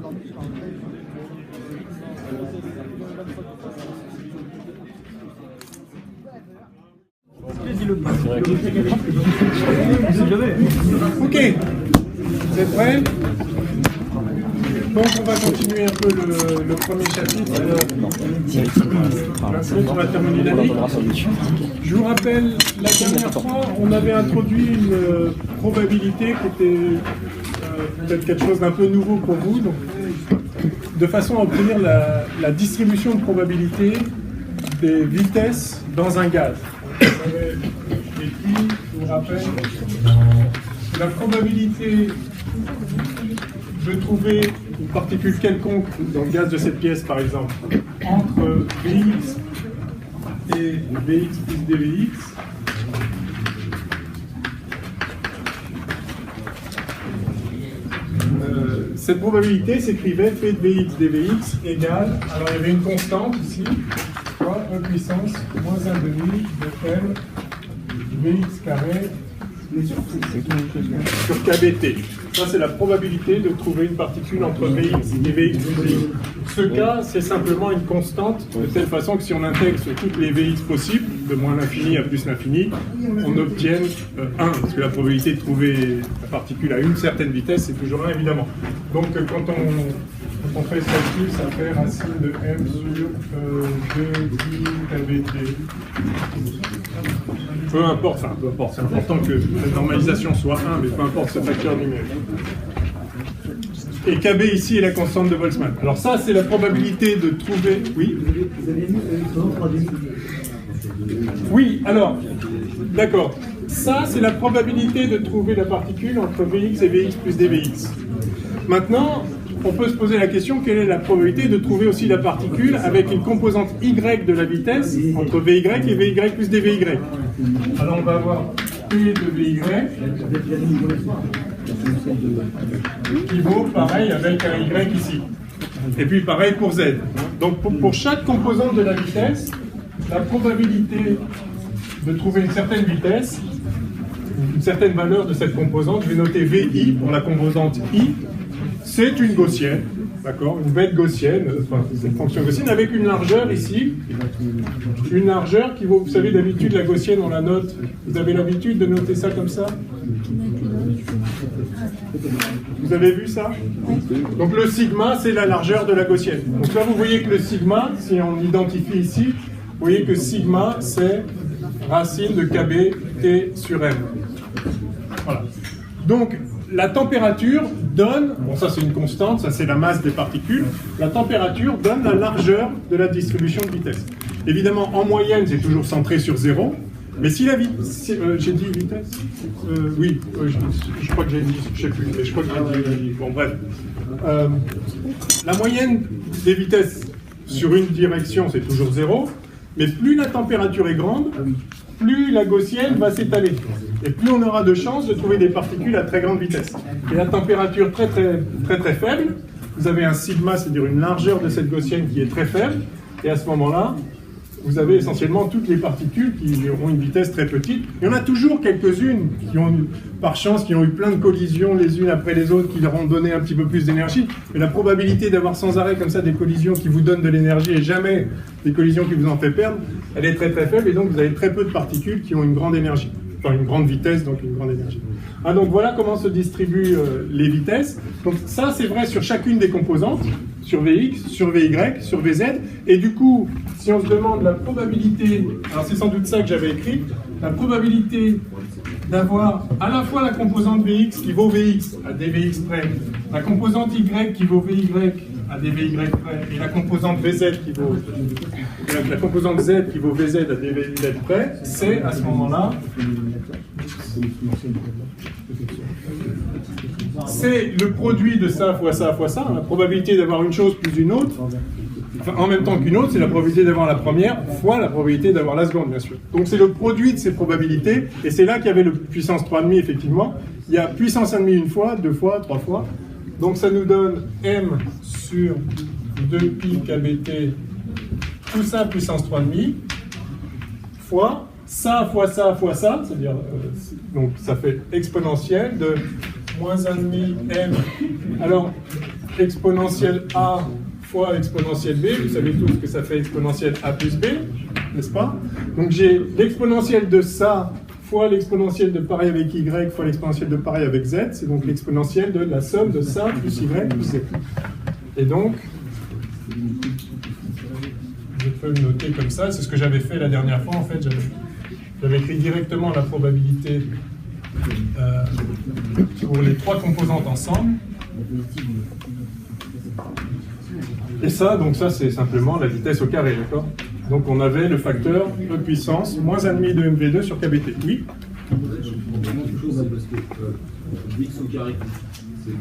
Ok, vous êtes prêts? Donc on va continuer un peu le premier chapitre. On va terminer l'année. Je vous rappelle, la dernière fois, on avait introduit une probabilité qui était peut-être quelque chose d'un peu nouveau pour vous, donc, de façon à obtenir la distribution de probabilité des vitesses dans un gaz. On avait écrit, je vous rappelle, la probabilité de trouver une particule quelconque dans le gaz de cette pièce, par exemple, entre Vx et Vx plus dVx, cette probabilité s'écrivait P de Vx dVx égale, alors il y avait une constante ici, fois 1 puissance moins 1 demi de m Vx carré sur kBt. Ça, c'est la probabilité de trouver une particule entre Vx et Vx plus dVx. Ce cas, c'est simplement une constante, de telle façon que si on intègre sur toutes les Vx possibles, de moins l'infini à plus l'infini, on obtienne 1, parce que la probabilité de trouver la particule à une certaine vitesse, c'est toujours 1, évidemment. Donc, quand on fait ce calcul, ça fait racine de m sur 2 kBt. Peu importe, c'est important que la normalisation soit 1, mais peu importe ce facteur numérique. Et Kb ici est la constante de Boltzmann. Alors ça, c'est la probabilité de trouver... Oui. Oui, alors, d'accord. Ça, c'est la probabilité de trouver la particule entre Vx et Vx plus dVx. Maintenant, on peut se poser la question, quelle est la probabilité de trouver aussi la particule avec une composante y de la vitesse entre Vy et Vy plus dVy. Alors on va avoir P de Vy qui vaut pareil avec un y ici. Et puis pareil pour z. Donc pour chaque composante de la vitesse, la probabilité de trouver une certaine vitesse, une certaine valeur de cette composante, je vais noter Vi pour la composante i, c'est une gaussienne, d'accord, une bête gaussienne, enfin cette fonction gaussienne avec une largeur ici, une largeur qui vaut, vous savez d'habitude la gaussienne on la note, vous avez l'habitude de noter ça comme ça? Vous avez vu ça? Donc le sigma c'est la largeur de la gaussienne. Donc là vous voyez que le sigma, si on identifie ici, vous voyez que sigma c'est racine de kb t sur m. Voilà. Donc la température donne, bon ça c'est une constante, ça c'est la masse des particules, la température donne la largeur de la distribution de vitesse. Évidemment en moyenne c'est toujours centré sur 0, mais si la vitesse, j'ai dit vitesse oui, je crois que j'ai dit, je sais plus, mais je crois que j'ai dit, bon bref. La moyenne des vitesses sur une direction c'est toujours 0, mais plus la température est grande, plus la gaussienne va s'étaler. Et plus on aura de chances de trouver des particules à très grande vitesse. Et la température très faible, vous avez un sigma, c'est-à-dire une largeur de cette gaussienne qui est très faible, et à ce moment-là, vous avez essentiellement toutes les particules qui auront une vitesse très petite. Il y en a toujours quelques-unes qui ont, par chance, qui ont eu plein de collisions les unes après les autres, qui leur ont donné un petit peu plus d'énergie. Mais la probabilité d'avoir sans arrêt comme ça des collisions qui vous donnent de l'énergie et jamais des collisions qui vous en fait perdre, elle est très faible, et donc vous avez très peu de particules qui ont une grande énergie. Enfin, une grande vitesse, donc une grande énergie. Ah, donc voilà comment se distribuent les vitesses. Donc ça, c'est vrai sur chacune des composantes, sur Vx, sur Vy, sur Vz. Et du coup, si on se demande la probabilité, alors c'est sans doute ça que j'avais écrit, la probabilité d'avoir à la fois la composante Vx qui vaut Vx à dVx près, la composante Y qui vaut Vy à dVy près, et la composante Vz qui vaut la composante Z qui vaut Vz à dVz près, c'est à ce moment-là c'est le produit de ça fois ça fois ça, la probabilité d'avoir une chose plus une autre, enfin, en même temps qu'une autre, c'est la probabilité d'avoir la première fois la probabilité d'avoir la seconde, bien sûr. Donc c'est le produit de ces probabilités, et c'est là qu'il y avait le puissance 3,5, effectivement. Il y a puissance 1,5 une fois, 2 fois, 3 fois. Donc ça nous donne m sur 2pi kBt, tout ça puissance 3,5, fois ça fois ça fois ça, c'est-à-dire, donc ça fait exponentielle de moins 1,5 m. Alors, exponentielle A fois exponentielle B. Vous savez tous que ça fait exponentielle A plus B, n'est-ce pas? Donc j'ai l'exponentielle de ça fois l'exponentielle de pareil avec Y fois l'exponentielle de pareil avec Z. C'est donc l'exponentielle de la somme de ça plus Y plus Z. Et donc, je peux le noter comme ça. C'est ce que j'avais fait la dernière fois. En fait, j'avais écrit directement la probabilité pour les trois composantes ensemble. Et ça, donc ça, c'est simplement la vitesse au carré, d'accord? Donc on avait le facteur E puissance moins 1,5 de mv2 sur kbt. Oui? Je comprends quelque chose, c'est parce que dx au carré, c'est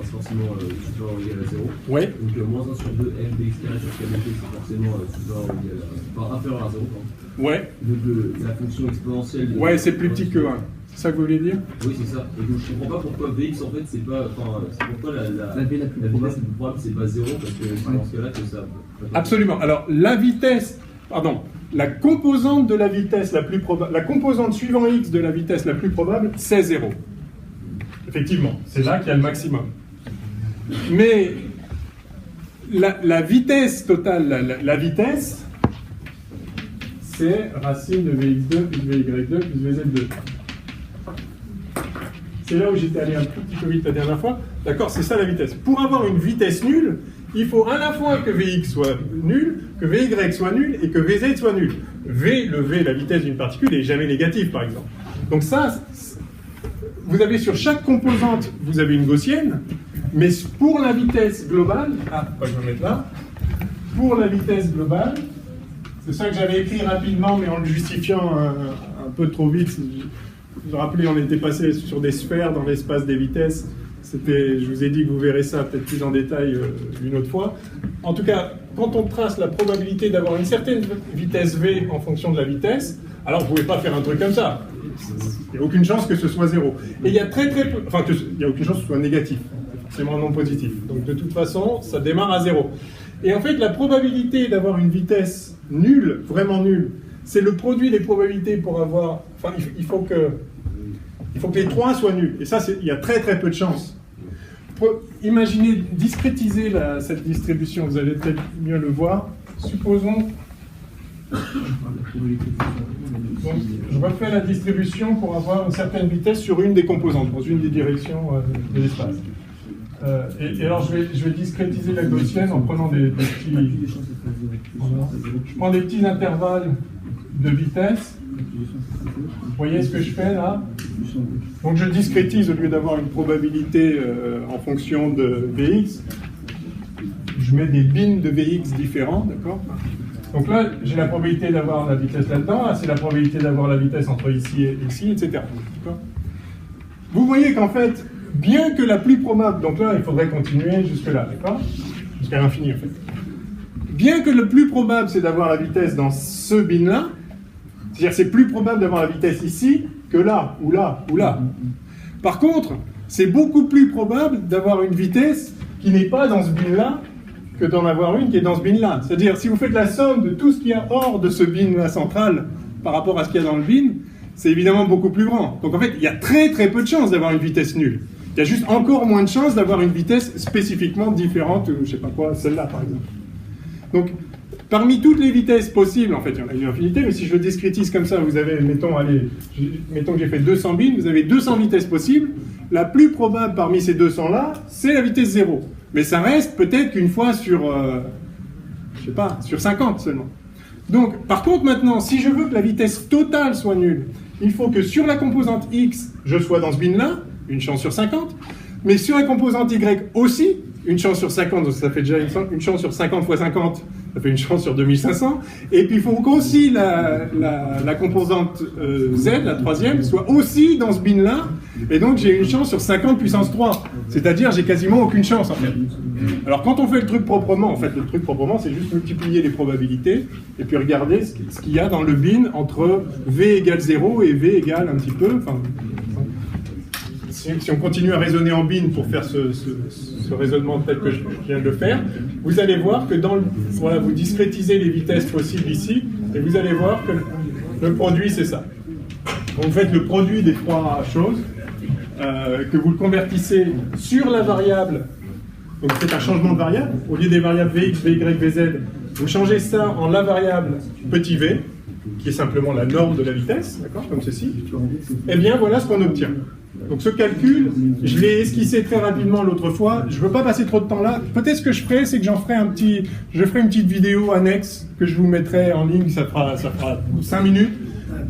forcément supérieur ou égal à 0. Ouais. Donc moins 1 sur 2 m dx carré sur kbt, c'est forcément supérieur ou égal à, enfin, inférieur à 0. Pardon. Ouais. Donc la fonction exponentielle. Ouais, c'est plus petit que 1. C'est ça que vous voulez dire? Oui, c'est ça. Et donc je comprends pas pourquoi Vx en fait c'est pas. Enfin, c'est pourquoi la vitesse la plus probable c'est pas 0, parce que c'est dans ce cas-là que ça. Absolument. Alors la vitesse, pardon, la composante de la vitesse la plus probable, la composante suivant x de la vitesse la plus probable, c'est 0. Effectivement, c'est là qu'il y a le maximum. Mais la vitesse totale, la vitesse, c'est racine de Vx2 plus Vy2 plus Vz2. C'est là où j'étais allé un tout petit peu vite la dernière fois. D'accord, c'est ça la vitesse. Pour avoir une vitesse nulle, il faut à la fois que Vx soit nul, que Vy soit nul et que Vz soit nul. Le V, la vitesse d'une particule, n'est jamais négative, par exemple. Donc ça, vous avez sur chaque composante, vous avez une gaussienne, mais pour la vitesse globale, je vais mettre là, pour la vitesse globale, c'est ça que j'avais écrit rapidement, mais en le justifiant un peu trop vite. Je vous rappelez, on était passé sur des sphères dans l'espace des vitesses. Je vous ai dit que vous verrez ça peut-être plus en détail une autre fois. En tout cas, quand on trace la probabilité d'avoir une certaine vitesse V en fonction de la vitesse, alors vous ne pouvez pas faire un truc comme ça. Il n'y a aucune chance que ce soit 0. Et il y a très peu... Enfin, il n'y a aucune chance que ce soit négatif. C'est forcément non positif. Donc de toute façon, ça démarre à 0. Et en fait, la probabilité d'avoir une vitesse nulle, vraiment nulle, c'est le produit des probabilités pour avoir... Enfin, il faut que les trois soient nuls. Et ça, il y a très peu de chances. Imaginez, discrétiser cette distribution, vous allez peut-être mieux le voir. Supposons... Donc, je refais la distribution pour avoir une certaine vitesse sur une des composantes, dans une des directions de l'espace. Et alors, je vais discrétiser la gaussienne en prenant des petits... Je prends des petits intervalles de vitesse. Vous voyez ce que je fais là? Donc je discrétise au lieu d'avoir une probabilité en fonction de Vx. Je mets des bins de Vx différents, d'accord? Donc là, j'ai la probabilité d'avoir la vitesse là-dedans, là, c'est la probabilité d'avoir la vitesse entre ici et ici, etc. Vous voyez qu'en fait, bien que la plus probable, donc là, il faudrait continuer jusque-là, d'accord? Jusqu'à l'infini, en fait. Bien que le plus probable, c'est d'avoir la vitesse dans ce bin-là, c'est-à-dire c'est plus probable d'avoir la vitesse ici que là, ou là, ou là. Par contre, c'est beaucoup plus probable d'avoir une vitesse qui n'est pas dans ce bin-là que d'en avoir une qui est dans ce bin-là. C'est-à-dire, si vous faites la somme de tout ce qu'il y a hors de ce bin-là central par rapport à ce qu'il y a dans le bin, c'est évidemment beaucoup plus grand. Donc en fait, il y a très peu de chances d'avoir une vitesse nulle. Il y a juste encore moins de chances d'avoir une vitesse spécifiquement différente, je ne sais pas quoi, celle-là par exemple. Donc, parmi toutes les vitesses possibles, en fait, il y en a une infinité, mais si je discrétise comme ça, vous avez, mettons que j'ai fait 200 bins, vous avez 200 vitesses possibles. La plus probable parmi ces 200-là, c'est la vitesse 0. Mais ça reste peut-être qu'une fois sur, je sais pas, sur 50 seulement. Donc, par contre, maintenant, si je veux que la vitesse totale soit nulle, il faut que sur la composante x, je sois dans ce bin-là, une chance sur 50, mais sur la composante y aussi, une chance sur 50, donc ça fait déjà une chance sur 50 fois 50, ça fait une chance sur 2500. Et puis il faut qu'aussi la composante z, la troisième, soit aussi dans ce bin-là. Et donc j'ai une chance sur 50 puissance 3. C'est-à-dire j'ai quasiment aucune chance en fait. Alors quand on fait le truc proprement, en fait le truc proprement c'est juste multiplier les probabilités et puis regarder ce qu'il y a dans le bin entre v égale 0 et v égale un petit peu. Enfin, si on continue à raisonner en bin pour faire ce raisonnement tel que je viens de le faire, vous allez voir que voilà, vous discrétisez les vitesses possibles ici, et vous allez voir que le produit, c'est ça. Donc vous faites le produit des trois choses, que vous le convertissez sur la variable Donc c'est un changement de variable. Au lieu des variables Vx, Vy, Vz, vous changez ça en la variable petit v, qui est simplement la norme de la vitesse, d'accord, comme ceci. Eh bien, voilà ce qu'on obtient. Donc ce calcul, je l'ai esquissé très rapidement l'autre fois. Je ne veux pas passer trop de temps là. Peut-être ce que je ferai, c'est que je ferai une petite vidéo annexe que je vous mettrai en ligne. Ça fera 5 minutes,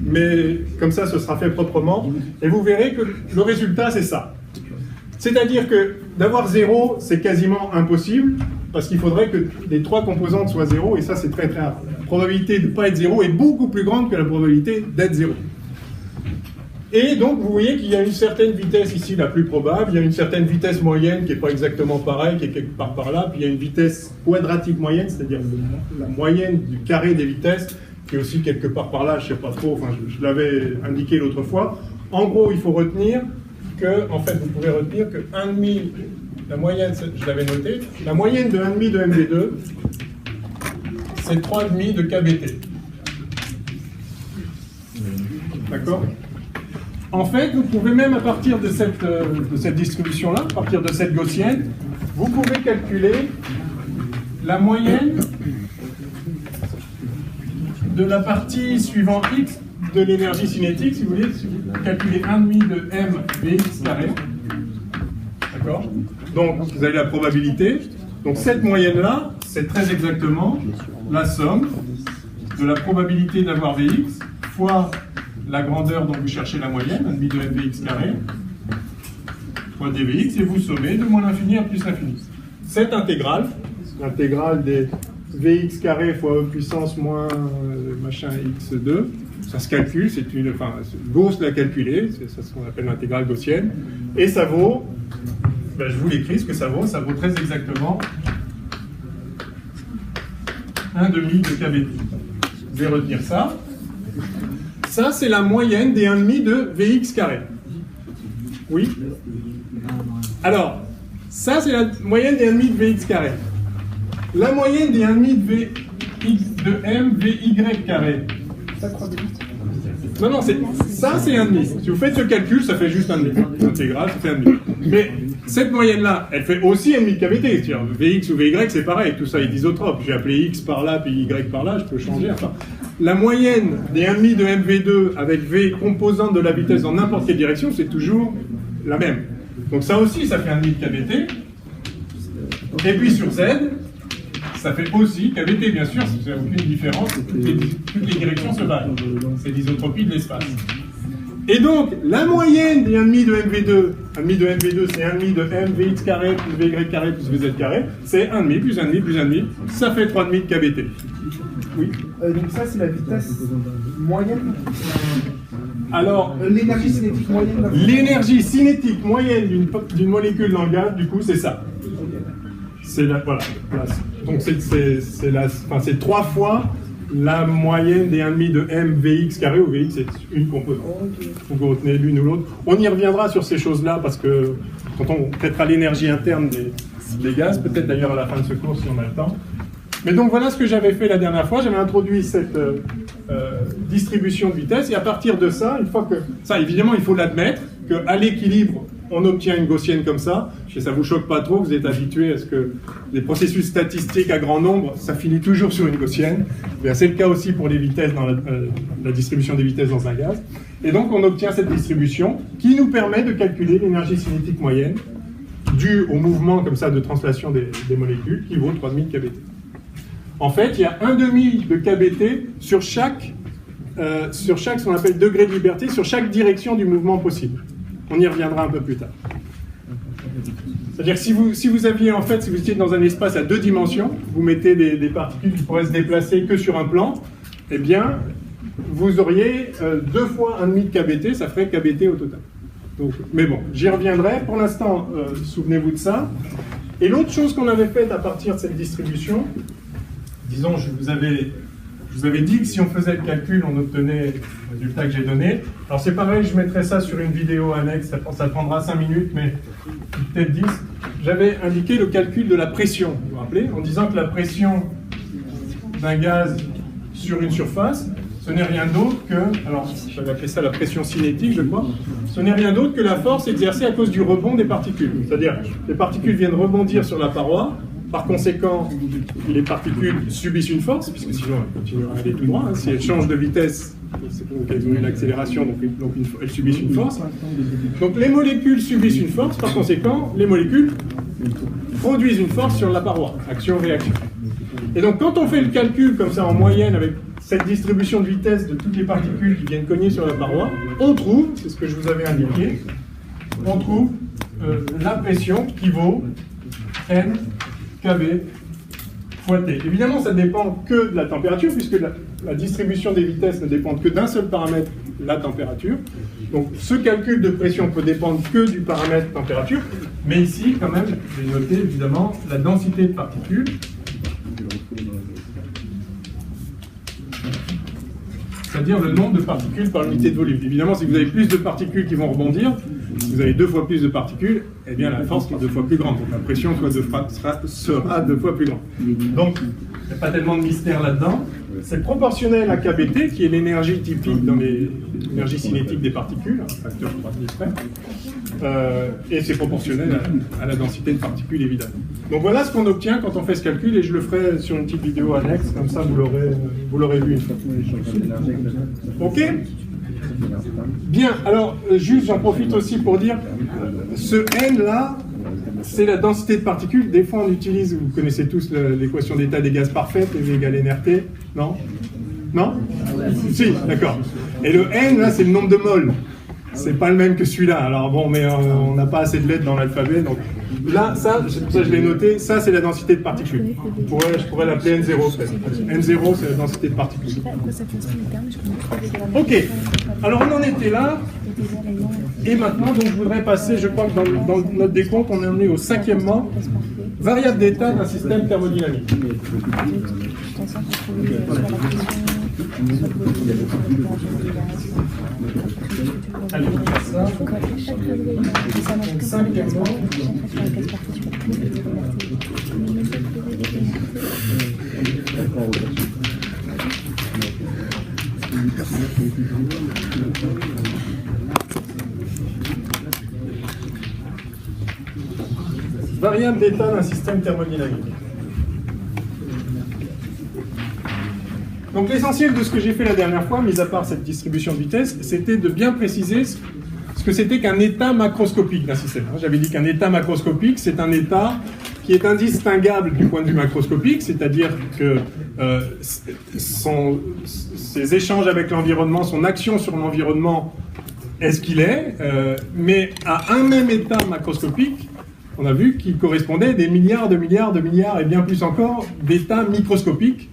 mais comme ça, ce sera fait proprement. Et vous verrez que le résultat, c'est ça. C'est-à-dire que d'avoir 0, c'est quasiment impossible, parce qu'il faudrait que les 3 composantes soient 0, et ça, c'est très très rare. La probabilité de ne pas être 0 est beaucoup plus grande que la probabilité d'être 0. Et donc, vous voyez qu'il y a une certaine vitesse ici, la plus probable, il y a une certaine vitesse moyenne qui n'est pas exactement pareille, qui est quelque part par là, puis il y a une vitesse quadratique moyenne, c'est-à-dire la moyenne du carré des vitesses, qui est aussi quelque part par là, je ne sais pas trop, enfin, je l'avais indiqué l'autre fois. En gros, il faut retenir que, en fait, vous pouvez retenir que 1,5, la moyenne, je l'avais noté, la moyenne de 1,5 de MV2, c'est 3,5 de KBT. D'accord ? En fait, vous pouvez même, à partir de cette distribution-là, à partir de cette gaussienne, vous pouvez calculer la moyenne de la partie suivant x de l'énergie cinétique, si vous voulez, calculer 1,5 de m Vx carré. D'accord ? Donc, vous avez la probabilité. Donc, cette moyenne-là, c'est très exactement la somme de la probabilité d'avoir Vx fois la grandeur dont vous cherchez la moyenne, 1,5 de mvx carré, fois dvx, et vous sommez de moins l'infini à plus l'infini. Cette intégrale, l'intégrale des vx carré fois e puissance moins machin x2, ça se calcule, Gauss l'a calculé, c'est ça ce qu'on appelle l'intégrale gaussienne, et ça vaut, ben je vous l'écris ce que ça vaut très exactement 1,5 de kBt. Vous allez retenir ça. Ça, c'est la moyenne des 1,5 de Vx carré. Oui? Alors, ça, c'est la moyenne des 1,5 de Vx carré. La moyenne des 1,5 de m Vy carré. Non, ça, c'est 1,5. Si vous faites ce calcul, ça fait juste 1,5. L'intégrale, ça fait 1,5. Mais cette moyenne-là, elle fait aussi 1,5 kBt. C'est-à-dire, Vx ou Vy, c'est pareil. Tout ça est isotrope. J'ai appelé x par là, puis y par là, je peux changer. Enfin, la moyenne des 1,5 de mv2 avec v composante de la vitesse dans n'importe quelle direction, c'est toujours la même. Donc ça aussi, ça fait 1,5 kBt. Et puis sur z, ça fait aussi kBt, bien sûr, il n'y a aucune différence, toutes les directions se valent. C'est l'isotropie de l'espace. Et donc, la moyenne des 1,5 de mv2, 1,5 de mv2, c'est 1,5 de m vx carré plus vy carré plus vz carré, c'est 1,5 plus 1,5 plus 1,5, ça fait 3,5 kBt. Oui. Donc ça, c'est la vitesse moyenne. Alors, l'énergie cinétique moyenne. L'énergie cinétique moyenne d'une molécule dans le gaz, du coup, c'est ça. C'est la, voilà. Donc c'est 3 fois la moyenne des 1,5 de m Vx carré, où Vx c'est une composante. Il faut que vous retenez l'une ou l'autre. On y reviendra sur ces choses-là, parce que quand on traitera l'énergie interne des gaz, peut-être d'ailleurs à la fin de ce cours si on a le temps. Mais donc voilà ce que j'avais fait la dernière fois. J'avais introduit cette distribution de vitesse, et à partir de ça, une fois que... Ça, évidemment, il faut l'admettre, qu'à l'équilibre, on obtient une gaussienne comme ça. Si ça ne vous choque pas trop, vous êtes habitué à ce que les processus statistiques à grand nombre, ça finit toujours sur une gaussienne. C'est le cas aussi pour les vitesses dans la distribution des vitesses dans un gaz. Et donc, on obtient cette distribution qui nous permet de calculer l'énergie cinétique moyenne due au mouvement comme ça de translation des molécules, qui vaut 3,5 kBt. En fait, il y a 1,5 de kBt sur chaque ce qu'on appelle degré de liberté, sur chaque direction du mouvement possible. On y reviendra un peu plus tard. C'est-à-dire que si vous étiez dans un espace à 2 dimensions, vous mettez des particules qui pourraient se déplacer que sur un plan, eh bien, vous auriez 2 fois 1,5 de kBt, ça ferait kBt au total. Donc, mais bon, j'y reviendrai. Pour l'instant, souvenez-vous de ça. Et l'autre chose qu'on avait faite à partir de cette distribution, disons, je vous avais dit que si on faisait le calcul, on obtenait le résultat que j'ai donné. Alors c'est pareil, je mettrai ça sur une vidéo annexe, ça prendra 5 minutes, mais peut-être 10. J'avais indiqué le calcul de la pression, vous vous rappelez, en disant que la pression d'un gaz sur une surface, ce n'est rien d'autre que, alors j'avais appelé ça la pression cinétique, je crois, ce n'est rien d'autre que la force exercée à cause du rebond des particules. C'est-à-dire, les particules viennent rebondir sur la paroi, par conséquent, les particules subissent une force, puisque sinon elles continueraient à aller tout droit. Hein. Si elles changent de vitesse, c'est donc elles ont une accélération, donc elles subissent une force. Donc les molécules subissent une force, par conséquent, les molécules produisent une force sur la paroi, action-réaction. Et donc quand on fait le calcul comme ça en moyenne avec cette distribution de vitesse de toutes les particules qui viennent cogner sur la paroi, on trouve, c'est ce que je vous avais indiqué, on trouve la pression qui vaut N KB fois T. Évidemment, ça ne dépend que de la température, puisque la distribution des vitesses ne dépend que d'un seul paramètre, la température. Donc ce calcul de pression peut dépendre que du paramètre température, mais ici, quand même, je vais noter évidemment la densité de particules. C'est-à-dire le nombre de particules par unité de volume. Évidemment, si vous avez plus de particules qui vont rebondir, si vous avez 2 fois plus de particules, eh bien la force est 2 fois plus grande. Donc la pression sera 2 fois plus grande. Donc, il n'y a pas tellement de mystère là-dedans. C'est proportionnel à KBT, qui est l'énergie typique dans l'énergie cinétique des particules, un facteur 3 près. Et c'est proportionnel à la densité de particules, évidemment. Donc voilà ce qu'on obtient quand on fait ce calcul, et je le ferai sur une petite vidéo annexe, comme ça vous l'aurez vu une fois. Ok ? Bien, alors juste j'en profite aussi pour dire, ce N là, c'est la densité de particules. Des fois on utilise, vous connaissez tous l'équation d'état des gaz parfaite, V égale nRT, non? Non? Si, d'accord. Et le N là, c'est le nombre de moles. C'est pas le même que celui-là. Alors bon, mais on n'a pas assez de lettres dans l'alphabet, donc là, ça, c'est pour ça que je l'ai noté, ça c'est la densité de particules. Je pourrais l'appeler N0 peut-être. N0 c'est la densité de particules. Ok, alors on en était là, et maintenant donc, je voudrais passer, je crois que dans notre décompte, on est emmené au 5e, variable d'état d'un système thermodynamique. Allez, on fait ça. Donc, 5e. Variable d'état d'un système thermodynamique. Donc l'essentiel de ce que j'ai fait la dernière fois, mis à part cette distribution de vitesse, c'était de bien préciser ce que c'était qu'un état macroscopique d'un système. J'avais dit qu'un état macroscopique, c'est un état qui est indistinguable du point de vue macroscopique, c'est-à-dire que ses échanges avec l'environnement, son action sur l'environnement est ce qu'il est, mais à un même état macroscopique, on a vu qu'il correspondait à des milliards de milliards de milliards et bien plus encore d'états microscopiques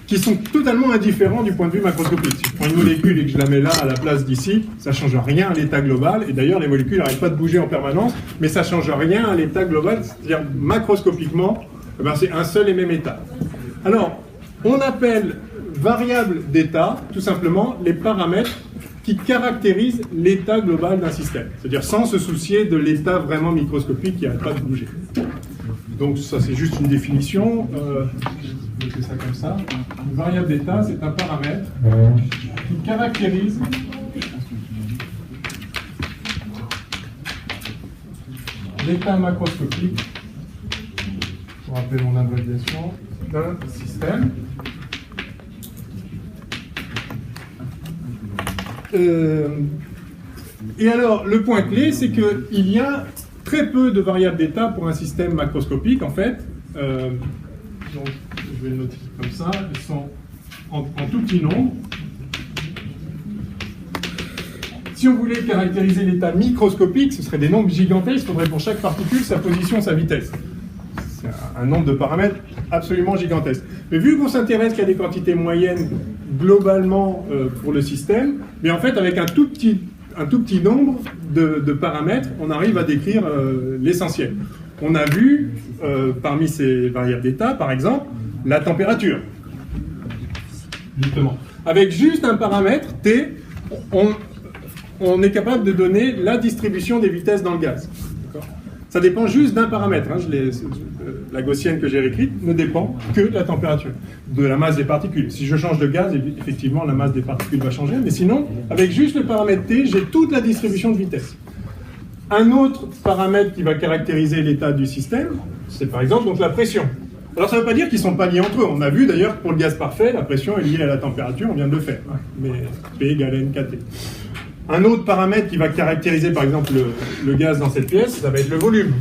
qui sont totalement indifférents du point de vue macroscopique. Si je prends une molécule et que je la mets là à la place d'ici, ça ne change rien à l'état global, et d'ailleurs les molécules n'arrêtent pas de bouger en permanence, mais ça ne change rien à l'état global, c'est-à-dire macroscopiquement, c'est un seul et même état. Alors, on appelle variable d'état, tout simplement, les paramètres qui caractérisent l'état global d'un système, c'est-à-dire sans se soucier de l'état vraiment microscopique qui n'arrête pas de bouger. Donc ça c'est juste une définition, je vais ça comme ça. Une variable d'état, c'est un paramètre qui caractérise l'état macroscopique, pour rappeler mon abréviation, d'un système. Et alors, le point clé, c'est qu'il y a très peu de variables d'état pour un système macroscopique, en fait. Donc, je vais le noter comme ça. Ils sont en tout petit nombre. Si on voulait caractériser l'état microscopique, ce serait des nombres gigantesques. Il faudrait pour chaque particule sa position, sa vitesse. C'est un nombre de paramètres absolument gigantesque. Mais vu qu'on s'intéresse qu'à des quantités moyennes globalement pour le système, mais en fait avec un tout petit nombre de paramètres, on arrive à décrire l'essentiel. On a vu parmi ces variables d'état, par exemple, la température. Justement. Avec juste un paramètre, T, on est capable de donner la distribution des vitesses dans le gaz. Ça dépend juste d'un paramètre. Hein. La gaussienne que j'ai écrite ne dépend que de la température, de la masse des particules. Si je change de gaz, effectivement, la masse des particules va changer. Mais sinon, avec juste le paramètre T, j'ai toute la distribution de vitesse. Un autre paramètre qui va caractériser l'état du système, c'est par exemple donc la pression. Alors ça ne veut pas dire qu'ils ne sont pas liés entre eux. On a vu d'ailleurs que pour le gaz parfait, la pression est liée à la température, on vient de le faire. Mais P égale NKT. Un autre paramètre qui va caractériser par exemple le gaz dans cette pièce, ça va être le volume.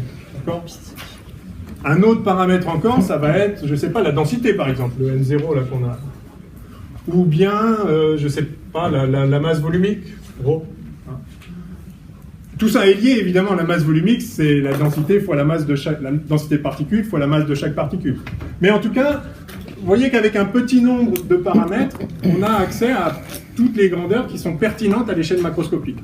Un autre paramètre encore, ça va être, je ne sais pas, la densité par exemple, le N0 là qu'on a. Ou bien, je ne sais pas, la masse volumique, ρ. Tout ça est lié évidemment, la masse volumique, c'est la densité fois la masse de la densité de particules fois la masse de chaque particule. Mais en tout cas, vous voyez qu'avec un petit nombre de paramètres, on a accès à toutes les grandeurs qui sont pertinentes à l'échelle macroscopique.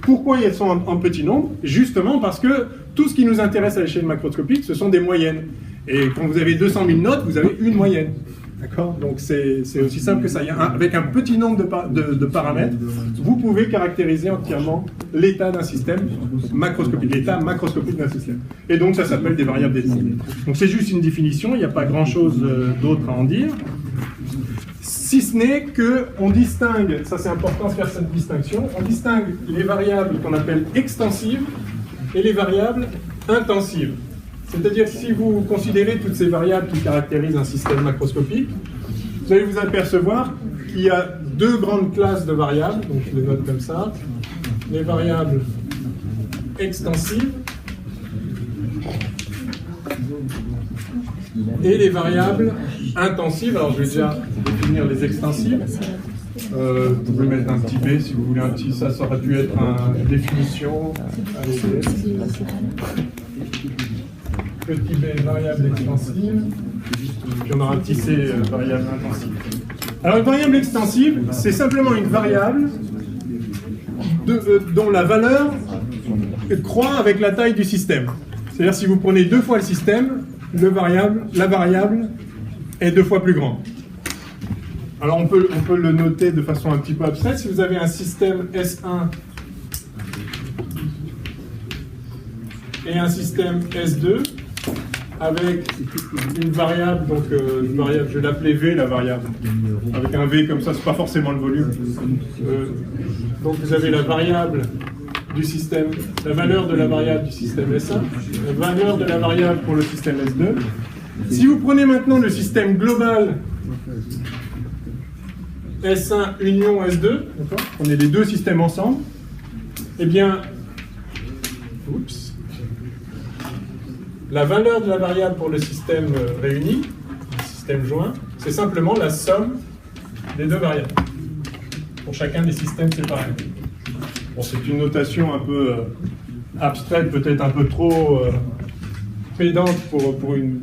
Pourquoi elles sont en petit nombre? Justement parce que tout ce qui nous intéresse à l'échelle macroscopique, ce sont des moyennes. Et quand vous avez 200 000 notes, vous avez une moyenne. D'accord? Donc c'est aussi simple que ça. Avec un petit nombre de paramètres, vous pouvez caractériser entièrement l'état d'un système macroscopique, l'état macroscopique d'un système. Et donc ça s'appelle des variables d'état. Donc c'est juste une définition, il n'y a pas grand-chose d'autre à en dire. Si ce n'est qu'on distingue, ça c'est important de faire cette distinction, on distingue les variables qu'on appelle extensives et les variables intensives. C'est-à-dire si vous considérez toutes ces variables qui caractérisent un système macroscopique, vous allez vous apercevoir qu'il y a deux grandes classes de variables, donc je les note comme ça, les variables extensives et les variables intensives. Alors je vais déjà définir les extensives. Vous pouvez mettre un petit B si vous voulez un petit, ça aurait pu être une définition. Allez, petit b variable extensive, puis on aura un petit c variable intensive. Alors une variable extensive, c'est simplement une variable dont la valeur croît avec la taille du système. C'est-à-dire si vous prenez 2 fois le système, la variable est 2 fois plus grande. Alors on peut le noter de façon un petit peu abstraite. Si vous avez un système S1 et un système S2, avec une variable, donc une variable, je vais l'appeler V, la variable. Avec un V comme ça, c'est pas forcément le volume. Donc vous avez la variable du système, la valeur de la variable du système S1, la valeur de la variable pour le système S2. Si vous prenez maintenant le système global S1 union S2, on est les deux systèmes ensemble, eh bien, la valeur de la variable pour le système réuni, le système joint, c'est simplement la somme des deux variables, pour chacun des systèmes séparés. Bon, c'est une notation un peu abstraite, peut-être un peu trop pédante pour une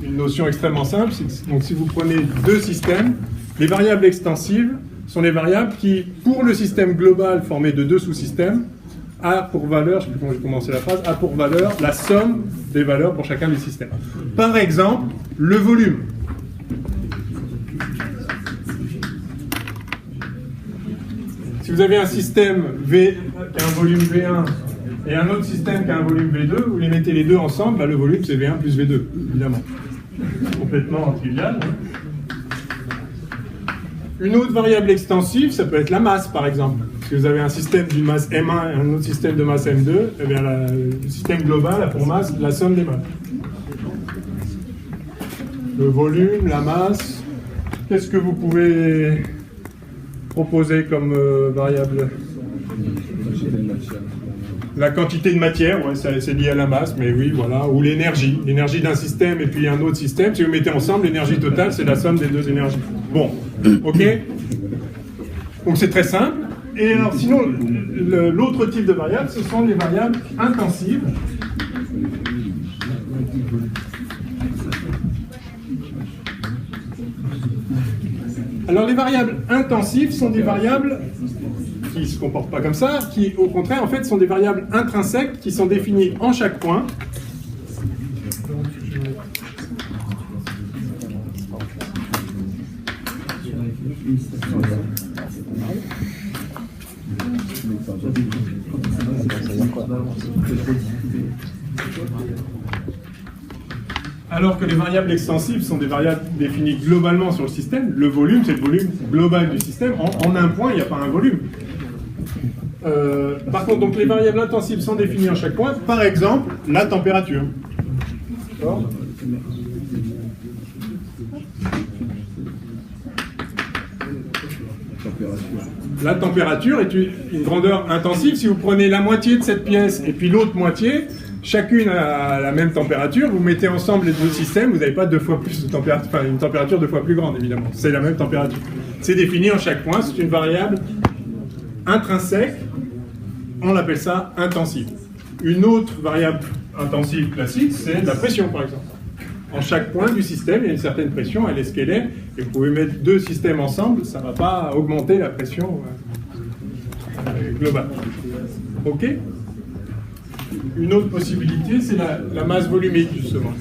notion extrêmement simple. Donc si vous prenez deux systèmes, les variables extensives sont les variables qui, pour le système global formé de deux sous-systèmes, a pour valeur, je ne sais plus comment j'ai commencé la phrase, a pour valeur la somme des valeurs pour chacun des systèmes. Par exemple, le volume. Si vous avez un système V qui a un volume V1 et un autre système qui a un volume V2, vous les mettez les deux ensemble, bah le volume c'est V1 plus V2, évidemment. Complètement trivial. Une autre variable extensive, ça peut être la masse, par exemple. Si vous avez un système d'une masse M1 et un autre système de masse M2, eh bien le système global a pour masse la somme des masses. Le volume, la masse. Qu'est-ce que vous pouvez proposer comme variable? La quantité de matière, ouais, c'est lié à la masse, mais oui, voilà. Ou l'énergie. L'énergie d'un système et puis un autre système. Si vous mettez ensemble, l'énergie totale, c'est la somme des deux énergies. Bon, ok. Donc c'est très simple. Et alors sinon, l'autre type de variable, ce sont les variables intensives. Alors les variables intensives sont des variables qui ne se comportent pas comme ça, qui au contraire en fait sont des variables intrinsèques qui sont définies en chaque point. Alors que les variables extensives sont des variables définies globalement sur le système, le volume, c'est le volume global du système. En un point, il n'y a pas un volume. Par contre, donc, les variables intensives sont définies en chaque point. Par exemple, la température. D'accord ? La température est une grandeur intensive. Si vous prenez la moitié de cette pièce et puis l'autre moitié, chacune a la même température, vous mettez ensemble les deux systèmes, vous n'avez pas deux fois plus de température, enfin une température deux fois plus grande évidemment. C'est la même température. C'est défini en chaque point, c'est une variable intrinsèque, on appelle ça intensive. Une autre variable intensive classique, c'est la pression par exemple. En chaque point du système, il y a une certaine pression, elle est ce qu'elle est, et vous pouvez mettre deux systèmes ensemble, ça ne va pas augmenter la pression globale. Ok ? Une autre possibilité, c'est la masse volumique, justement,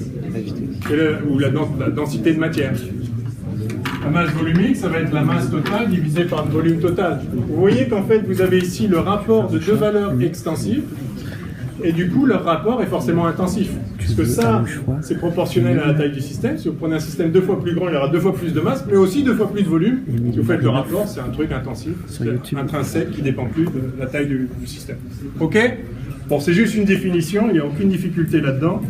ou la densité de matière. La masse volumique, ça va être la masse totale divisée par le volume total. Vous voyez qu'en fait, vous avez ici le rapport de deux valeurs extensives, et du coup, leur rapport est forcément intensif. Puisque ça, c'est proportionnel à la taille du système. Si vous prenez un système deux fois plus grand, il y aura deux fois plus de masse, mais aussi deux fois plus de volume. Si vous faites le rapport, c'est un truc intensif, intrinsèque, qui ne dépend plus de la taille du système. Ok ? Bon, c'est juste une définition, il n'y a aucune difficulté là-dedans.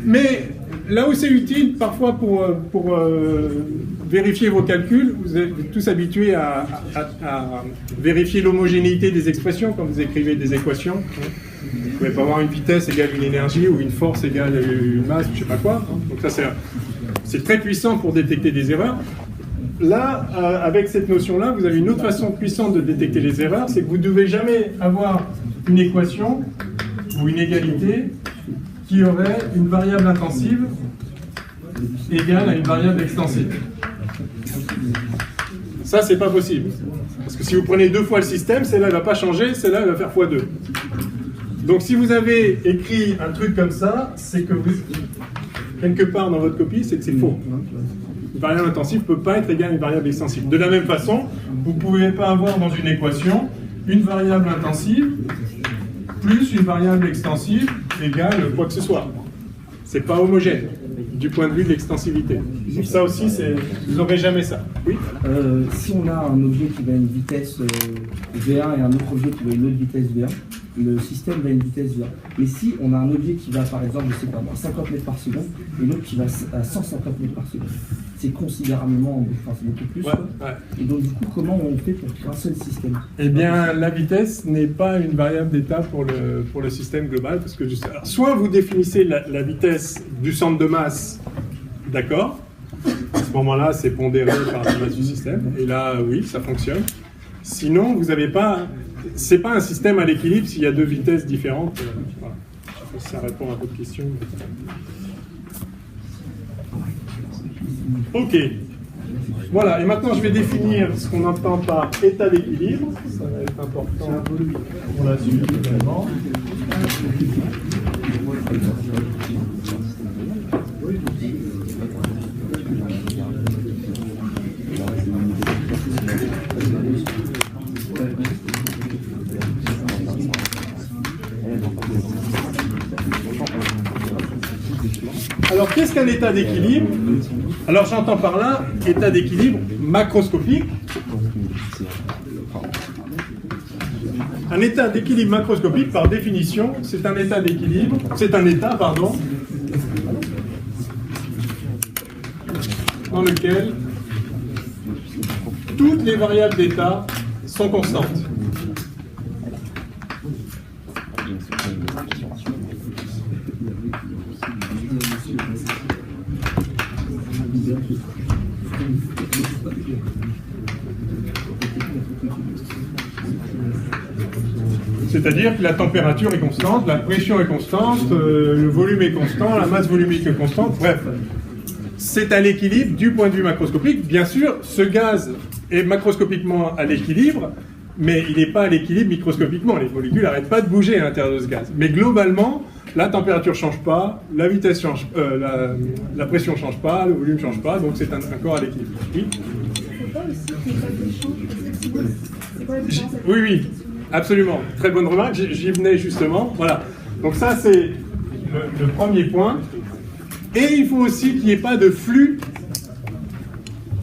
Mais là où c'est utile, parfois pour vérifier vos calculs, vous êtes tous habitués à vérifier l'homogénéité des expressions quand vous écrivez des équations. Vous ne pouvez pas avoir une vitesse égale une énergie ou une force égale une masse, je ne sais pas quoi. Donc ça, c'est très puissant pour détecter des erreurs. Là, avec cette notion-là, vous avez une autre façon puissante de détecter les erreurs, c'est que vous ne devez jamais avoir une équation ou une égalité qui aurait une variable intensive égale à une variable extensive. Ça, c'est pas possible. Parce que si vous prenez deux fois le système, celle-là ne va pas changer, celle-là va faire x2. Donc si vous avez écrit un truc comme ça, c'est que vous, quelque part dans votre copie, c'est que c'est faux. Une variable intensive ne peut pas être égale à une variable extensive. De la même façon, vous ne pouvez pas avoir dans une équation une variable intensive plus une variable extensive égale quoi que ce soit. C'est pas homogène du point de vue de l'extensivité. Donc ça aussi, vous n'aurez jamais ça. Oui. Si on a un objet qui va à une vitesse V1 et un autre objet qui va à une autre vitesse V1, le système va à une vitesse V1. Mais si on a un objet qui va, par exemple, je sais pas, à 50 mètres par seconde et l'autre qui va à 150 mètres par seconde, c'est considérablement, enfin c'est beaucoup plus. Ouais, ouais. Et donc du coup, comment on fait pour créer un seul système? Eh bien, la vitesse n'est pas une variable d'état pour le système global, parce que alors, soit vous définissez la vitesse du centre de masse, d'accord. À ce moment-là, c'est pondéré par la masse du système, et là, oui, ça fonctionne. Sinon, vous n'avez pas. C'est pas un système à l'équilibre s'il y a deux vitesses différentes. Voilà. Je sais pas si ça répond à votre question. Ok. Voilà, et maintenant je vais définir ce qu'on entend par état d'équilibre. Ça va être important pour la suite également. Alors, qu'est-ce qu'un état d'équilibre? Alors, j'entends par là état d'équilibre macroscopique. Un état d'équilibre macroscopique, par définition, c'est un état d'équilibre, dans lequel toutes les variables d'état sont constantes. C'est-à-dire que la température est constante, la pression est constante, le volume est constant, la masse volumique est constante, bref. C'est à l'équilibre du point de vue macroscopique. Bien sûr, ce gaz est macroscopiquement à l'équilibre mais il n'est pas à l'équilibre microscopiquement. Les molécules n'arrêtent pas de bouger à l'intérieur de ce gaz. Mais globalement, la température ne change pas, la vitesse change, la pression ne change pas, le volume ne change pas, donc c'est un corps à l'équilibre. Oui. Oui, oui, absolument. Très bonne remarque, j'y venais justement. Voilà. Donc ça, c'est le premier point. Et il faut aussi qu'il n'y ait pas de flux.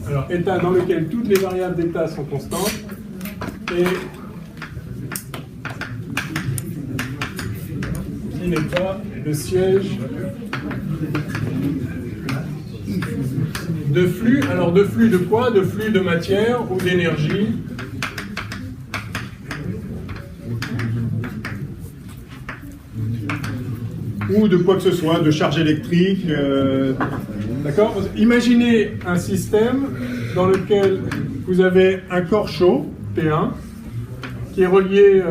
Alors, état dans lequel toutes les variables d'état sont constantes. Et qui n'est pas le siège de flux. Alors, de flux de quoi? De flux de matière ou d'énergie. Ou de quoi que ce soit, de charge électrique. D'accord? Imaginez un système dans lequel vous avez un corps chaud, T1, qui est relié,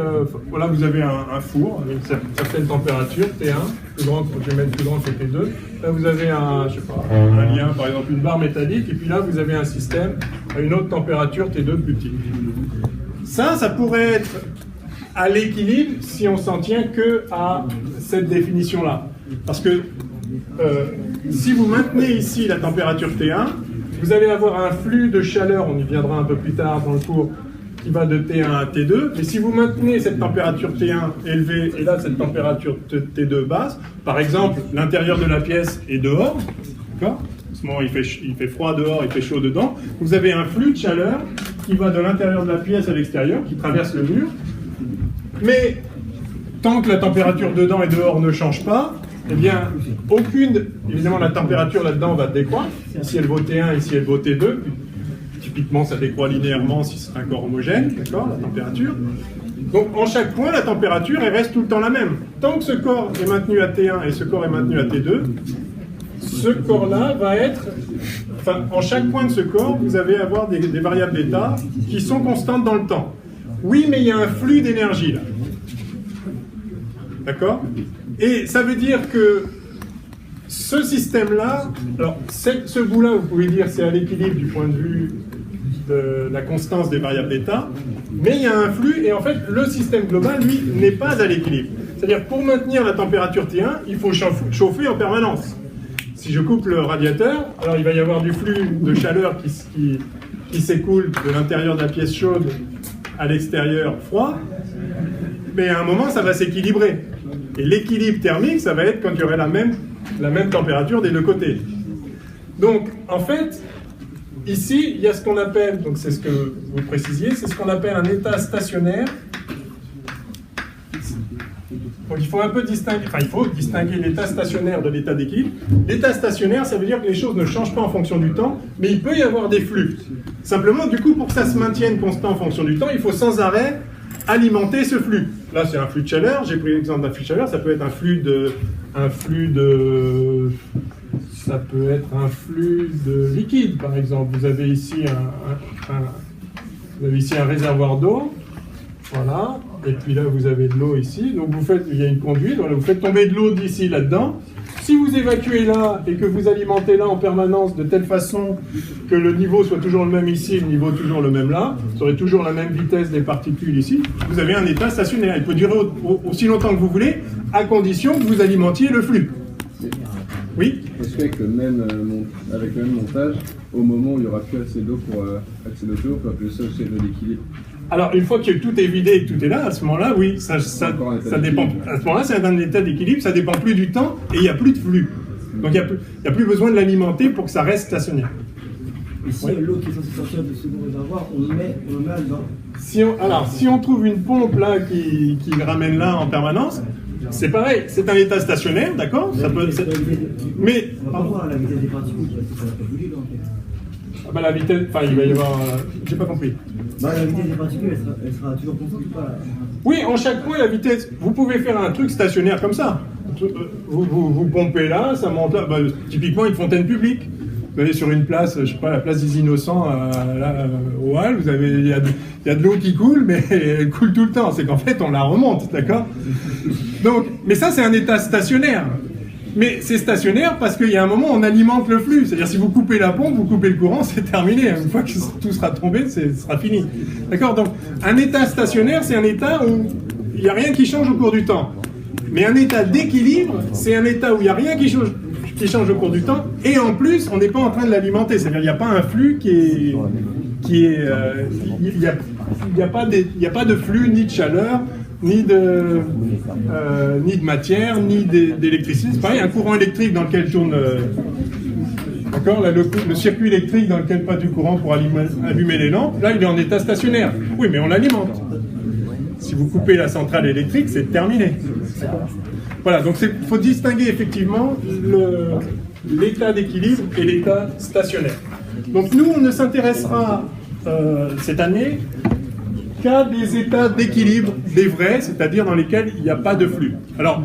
voilà, vous avez un four avec une certaine température, T1, plus grand, je vais mettre plus grand que T2. Là, vous avez je sais pas, un lien, par exemple une barre métallique, et puis là, vous avez un système à une autre température, T2 plus petite. Ça pourrait être à l'équilibre si on s'en tient que à cette définition-là. Parce que si vous maintenez ici la température T1, vous allez avoir un flux de chaleur, on y viendra un peu plus tard dans le cours, qui va de T1 à T2. Mais si vous maintenez cette température T1 élevée et là cette température T2 basse, par exemple l'intérieur de la pièce est dehors, d'accord ? En ce moment il fait froid dehors, il fait chaud dedans, vous avez un flux de chaleur qui va de l'intérieur de la pièce à l'extérieur, qui traverse le mur. Mais tant que la température dedans et dehors ne change pas, eh bien, évidemment la température là-dedans va décroître. Ici elle vaut T1, ici elle vaut T2. Typiquement ça décroît linéairement si c'est un corps homogène, d'accord, la température. Donc en chaque point, la température elle reste tout le temps la même. Tant que ce corps est maintenu à T1 et ce corps est maintenu à T2, ce corps-là va être... Enfin, en chaque point de ce corps, vous allez avoir des variables d'état qui sont constantes dans le temps. Oui, mais il y a un flux d'énergie là. D'accord? Et ça veut dire que ce système-là, alors ce bout-là, vous pouvez dire c'est à l'équilibre du point de vue de la constance des variables d'état, mais il y a un flux, et en fait, le système global, lui, n'est pas à l'équilibre. C'est-à-dire, pour maintenir la température T1, il faut chauffer en permanence. Si je coupe le radiateur, alors il va y avoir du flux de chaleur qui s'écoule de l'intérieur de la pièce chaude à l'extérieur froid, mais à un moment, ça va s'équilibrer. Et l'équilibre thermique, ça va être quand il y aurait la même température des deux côtés. Donc, en fait, ici, il y a ce qu'on appelle, donc c'est ce que vous précisiez, c'est ce qu'on appelle un état stationnaire. Donc, il faut un peu distinguer l'état stationnaire de l'état d'équilibre. L'état stationnaire, ça veut dire que les choses ne changent pas en fonction du temps, mais il peut y avoir des flux. Simplement, du coup, pour que ça se maintienne constant en fonction du temps, il faut sans arrêt alimenter ce flux. Là, c'est un flux de chaleur. J'ai pris l'exemple d'un flux de chaleur. Ça peut être un flux de liquide, par exemple. Vous avez ici un réservoir d'eau. Voilà. Et puis là, vous avez de l'eau ici. Donc, il y a une conduite. Voilà, vous faites tomber de l'eau d'ici, là-dedans. Si vous évacuez là et que vous alimentez là en permanence de telle façon que le niveau soit toujours le même ici et le niveau toujours le même là, vous aurez toujours la même vitesse des particules ici, vous avez un état stationnaire. Il peut durer aussi longtemps que vous voulez, à condition que vous alimentiez le flux. Oui? Est-ce qu'avec le même montage, au moment où il n'y aura plus assez d'eau pour accéder au flux, on peut appeler ça aussi l'équilibre? Alors, une fois que tout est vidé et que tout est là, à ce moment-là, oui, ça dépend. À ce moment-là, c'est un état d'équilibre, ça dépend plus du temps et il n'y a plus de flux. Donc, il n'y a plus besoin de l'alimenter pour que ça reste stationnaire. Et si l'eau qui est censée sortir du second réservoir, on le met là-dedans? Si on trouve une pompe là qui ramène là en permanence, c'est pareil, c'est un état stationnaire, d'accord? Mais. On va pas voir la vitesse des particules, ça va pas bouger, en fait. La vitesse, il va y avoir... j'ai pas compris. La vitesse des particules, elle sera toujours constante ou pas? Oui, en chaque point, la vitesse... Vous pouvez faire un truc stationnaire comme ça. Vous pompez là, ça monte là. Typiquement, une fontaine publique. Vous allez sur une place, je sais pas, la place des Innocents au Hall, il y a de l'eau qui coule, mais elle coule tout le temps. C'est qu'en fait, on la remonte, d'accord? Donc, mais ça, c'est un état stationnaire. Mais c'est stationnaire parce qu'il y a un moment où on alimente le flux. C'est-à-dire si vous coupez la pompe, vous coupez le courant, c'est terminé. Une fois que tout sera tombé, ce sera fini. D'accord? Donc un état stationnaire, c'est un état où il n'y a rien qui change au cours du temps. Mais un état d'équilibre, c'est un état où il n'y a rien qui change au cours du temps, et en plus, on n'est pas en train de l'alimenter. C'est-à-dire qu'il n'y a pas un flux il n'y a pas de flux, ni de chaleur, ni de matière, ni d'électricité. C'est pareil, un courant électrique dans lequel tourne... D'accord, là, le circuit électrique dans lequel passe du courant pour allumer les lampes, là, il est en état stationnaire. Oui, mais on l'alimente. Si vous coupez la centrale électrique, c'est terminé. Voilà, donc il faut distinguer effectivement l'état d'équilibre et l'état stationnaire. Donc nous, on ne s'intéressera cette année qu'à des états d'équilibre, des vrais, c'est-à-dire dans lesquels il n'y a pas de flux. Alors,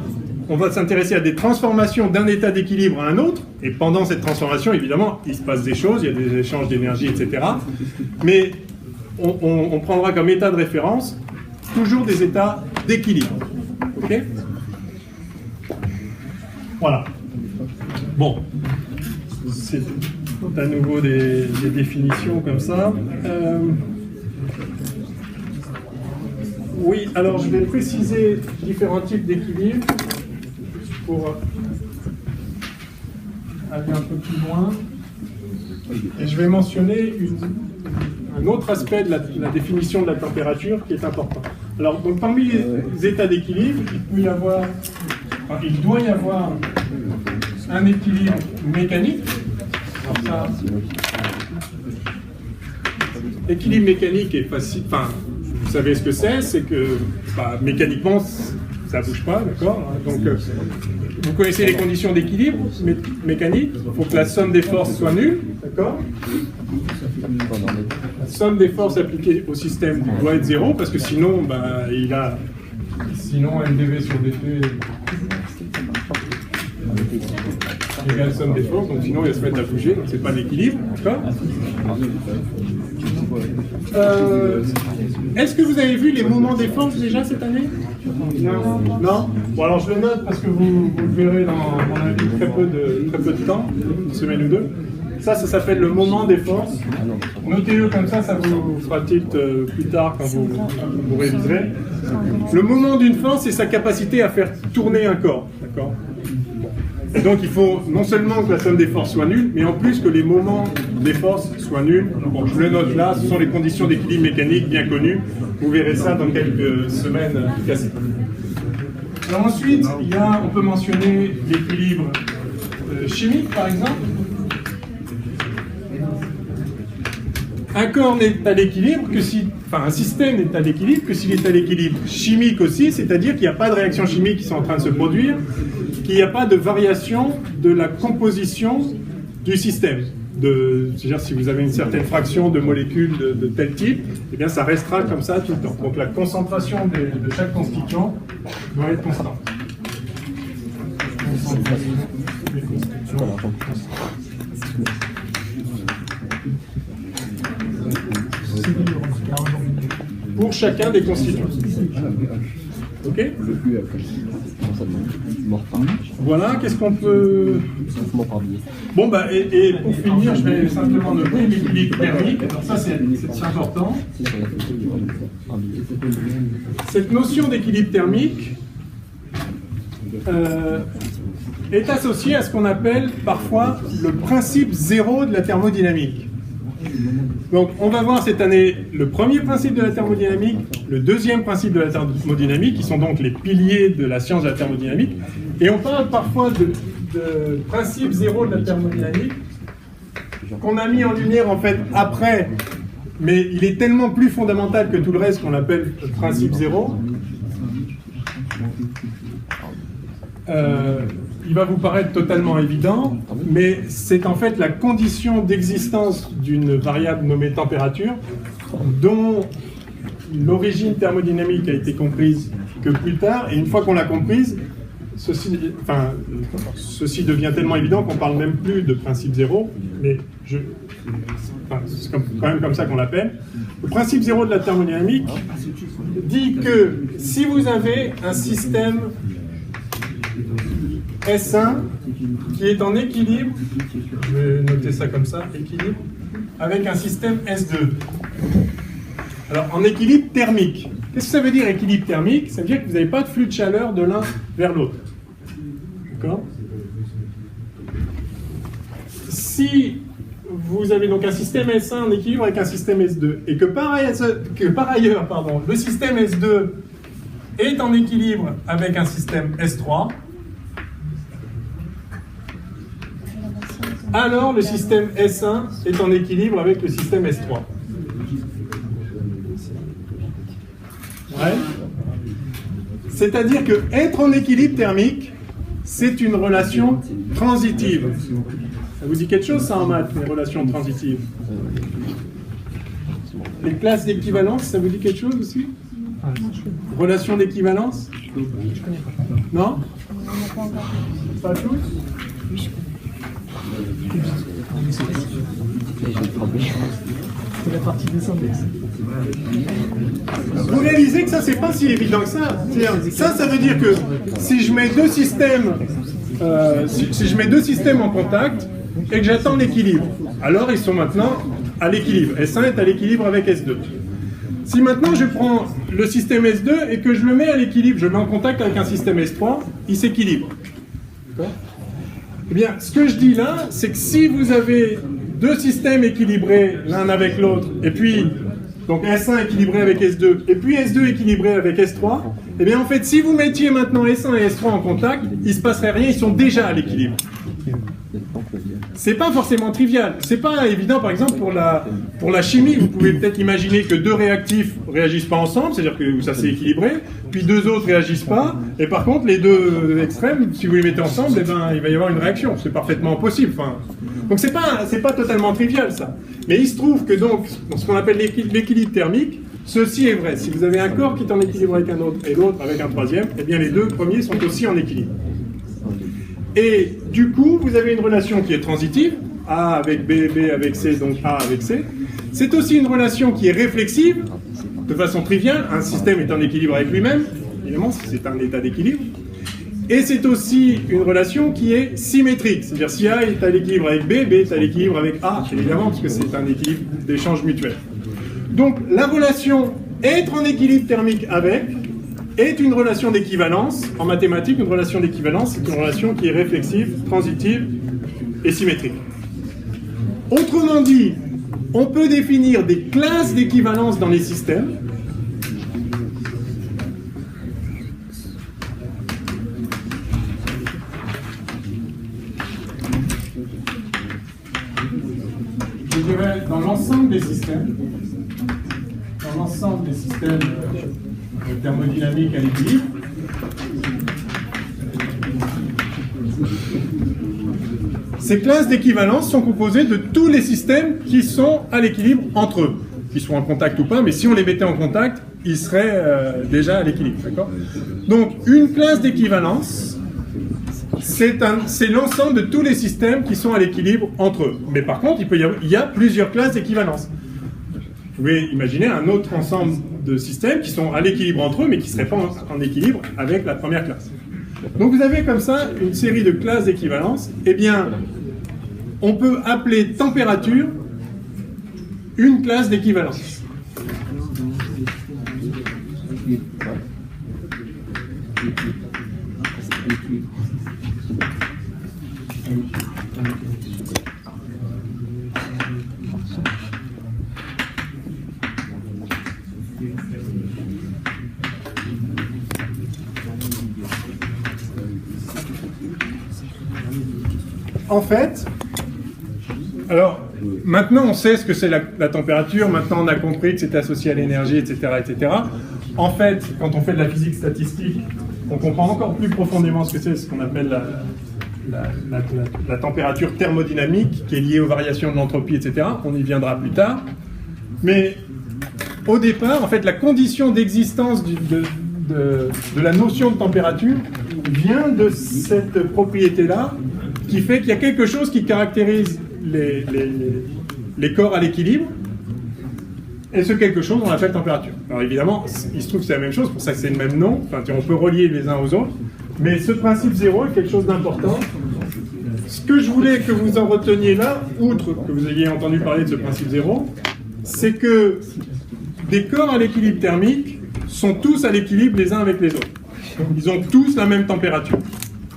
on va s'intéresser à des transformations d'un état d'équilibre à un autre, et pendant cette transformation, évidemment, il se passe des choses, il y a des échanges d'énergie, etc. Mais on prendra comme état de référence toujours des états d'équilibre. Ok ? Voilà. Bon. C'est à nouveau des définitions comme ça. Oui, alors je vais préciser différents types d'équilibre pour aller un peu plus loin. Et je vais mentionner un autre aspect de la définition de la température qui est important. Alors, donc, parmi les états d'équilibre, il doit y avoir un équilibre mécanique. Alors ça, l'équilibre mécanique est facile. Enfin, vous savez ce que c'est que mécaniquement, ça ne bouge pas, d'accord? Donc, vous connaissez les conditions d'équilibre mécanique. Il faut que la somme des forces soit nulle, d'accord? La somme des forces appliquées au système doit être 0, parce que sinon, sinon MdV sur dt égale somme des forces, donc sinon il va se mettre à bouger, donc c'est pas l'équilibre, d'accord? Est-ce que vous avez vu les moments des forces déjà cette année? Non? Bon, alors je le note parce que vous le verrez dans mon avis très peu de temps, une semaine ou deux. Ça s'appelle le moment des forces. Notez-le comme ça vous fera tilt plus tard quand vous réviserez. Le moment d'une force, c'est sa capacité à faire tourner un corps, d'accord? Et donc il faut non seulement que la somme des forces soit nulle, mais en plus que les moments des forces soient nuls. Bon, je le note là, ce sont les conditions d'équilibre mécanique bien connues. Vous verrez ça dans quelques semaines efficaces. Alors ensuite, on peut mentionner l'équilibre chimique par exemple. Un corps n'est à l'équilibre que si, un système n'est à l'équilibre que s'il est à l'équilibre chimique aussi, c'est-à-dire qu'il n'y a pas de réactions chimiques qui sont en train de se produire, qu'il n'y a pas de variation de la composition du système. C'est-à-dire si vous avez une certaine fraction de molécules de tel type, eh bien ça restera comme ça tout le temps. Donc la concentration de chaque constituant doit être constante. Pour chacun des constituants. Ok? Voilà, qu'est-ce qu'on peut... Bon, et pour finir, je vais simplement noter l'équilibre thermique. Alors ça, c'est important. Cette notion d'équilibre thermique est associée à ce qu'on appelle parfois le principe zéro de la thermodynamique. Donc, on va voir cette année le premier principe de la thermodynamique, le deuxième principe de la thermodynamique, qui sont donc les piliers de la science de la thermodynamique. Et on parle parfois de principe zéro de la thermodynamique, qu'on a mis en lumière en fait après, mais il est tellement plus fondamental que tout le reste qu'on l'appelle le principe zéro. Il va vous paraître totalement évident, mais c'est en fait la condition d'existence d'une variable nommée température, dont l'origine thermodynamique a été comprise que plus tard, et une fois qu'on l'a comprise, ceci devient tellement évident qu'on ne parle même plus de principe zéro, mais c'est quand même comme ça qu'on l'appelle. Le principe zéro de la thermodynamique dit que si vous avez un système S1 qui est en équilibre, je vais noter ça comme ça, équilibre, avec un système S2. Alors, en équilibre thermique. Qu'est-ce que ça veut dire équilibre thermique? Ça veut dire que vous n'avez pas de flux de chaleur de l'un vers l'autre. D'accord? Si vous avez donc un système S1 en équilibre avec un système S2, et que par ailleurs, le système S2 est en équilibre avec un système S3, alors le système S1 est en équilibre avec le système S3. Ouais. C'est-à-dire que être en équilibre thermique, c'est une relation transitive. Ça vous dit quelque chose, ça, en maths, les relations transitives? Les classes d'équivalence, ça vous dit quelque chose aussi? Relation d'équivalence? Non? Pas tous? Vous réalisez que ça, c'est pas si évident que ça. Ça veut dire que si je mets deux systèmes, si je mets deux systèmes en contact et que j'attends l'équilibre, alors ils sont maintenant à l'équilibre. S1 est à l'équilibre avec S2. Si maintenant je prends le système S2 et que je le mets à l'équilibre, je le mets en contact avec un système S3, il s'équilibre. D'accord ? Eh bien, ce que je dis là, c'est que si vous avez deux systèmes équilibrés l'un avec l'autre, et puis donc S1 équilibré avec S2, et puis S2 équilibré avec S3, eh bien en fait, si vous mettiez maintenant S1 et S3 en contact, il ne se passerait rien, ils sont déjà à l'équilibre. C'est pas forcément trivial. C'est pas évident, par exemple, pour la chimie. Vous pouvez peut-être imaginer que deux réactifs réagissent pas ensemble, c'est-à-dire que ça s'est équilibré, puis deux autres réagissent pas, et par contre, les deux extrêmes, si vous les mettez ensemble, eh ben, il va y avoir une réaction. C'est parfaitement possible. Enfin, donc c'est pas totalement trivial, ça. Mais il se trouve que donc, dans ce qu'on appelle l'équilibre thermique, ceci est vrai. Si vous avez un corps qui est en équilibre avec un autre et l'autre avec un troisième, eh bien les deux premiers sont aussi en équilibre. Et du coup, vous avez une relation qui est transitive, A avec B, B avec C, donc A avec C. C'est aussi une relation qui est réflexive, de façon triviale. Un système est en équilibre avec lui-même, évidemment, c'est un état d'équilibre. Et c'est aussi une relation qui est symétrique, c'est-à-dire si A est à l'équilibre avec B, B est à l'équilibre avec A, évidemment, parce que c'est un équilibre d'échange mutuel. Donc la relation être en équilibre thermique avec est une relation d'équivalence. En mathématiques, une relation d'équivalence, c'est une relation qui est réflexive, transitive et symétrique. Autrement dit, on peut définir des classes d'équivalence dans les systèmes. Je dirais dans l'ensemble des systèmes, thermodynamique à l'équilibre. Ces classes d'équivalence sont composées de tous les systèmes qui sont à l'équilibre entre eux, qu'ils soient en contact ou pas, mais si on les mettait en contact, ils seraient déjà à l'équilibre. D'accord ? Donc, une classe d'équivalence, c'est l'ensemble de tous les systèmes qui sont à l'équilibre entre eux. Mais par contre, il y a plusieurs classes d'équivalence. Vous pouvez imaginer un autre ensemble de systèmes qui sont à l'équilibre entre eux, mais qui ne seraient pas en équilibre avec la première classe. Donc vous avez comme ça une série de classes d'équivalence. Eh bien, on peut appeler température une classe d'équivalence. En fait, alors maintenant on sait ce que c'est la température, maintenant on a compris que c'était associé à l'énergie, etc., etc. En fait, quand on fait de la physique statistique, on comprend encore plus profondément ce que c'est, ce qu'on appelle la température thermodynamique, qui est liée aux variations de l'entropie, etc. On y viendra plus tard. Mais au départ, en fait, la condition d'existence de la notion de température vient de cette propriété-là, qui fait qu'il y a quelque chose qui caractérise les corps à l'équilibre, et ce quelque chose on l'appelle température. Alors évidemment, il se trouve que c'est la même chose, pour ça que c'est le même nom, enfin, on peut relier les uns aux autres, mais ce principe zéro est quelque chose d'important que je voulais que vous en reteniez là, outre que vous ayez entendu parler de ce principe zéro, c'est que des corps à l'équilibre thermique sont tous à l'équilibre les uns avec les autres. Ils ont tous la même température.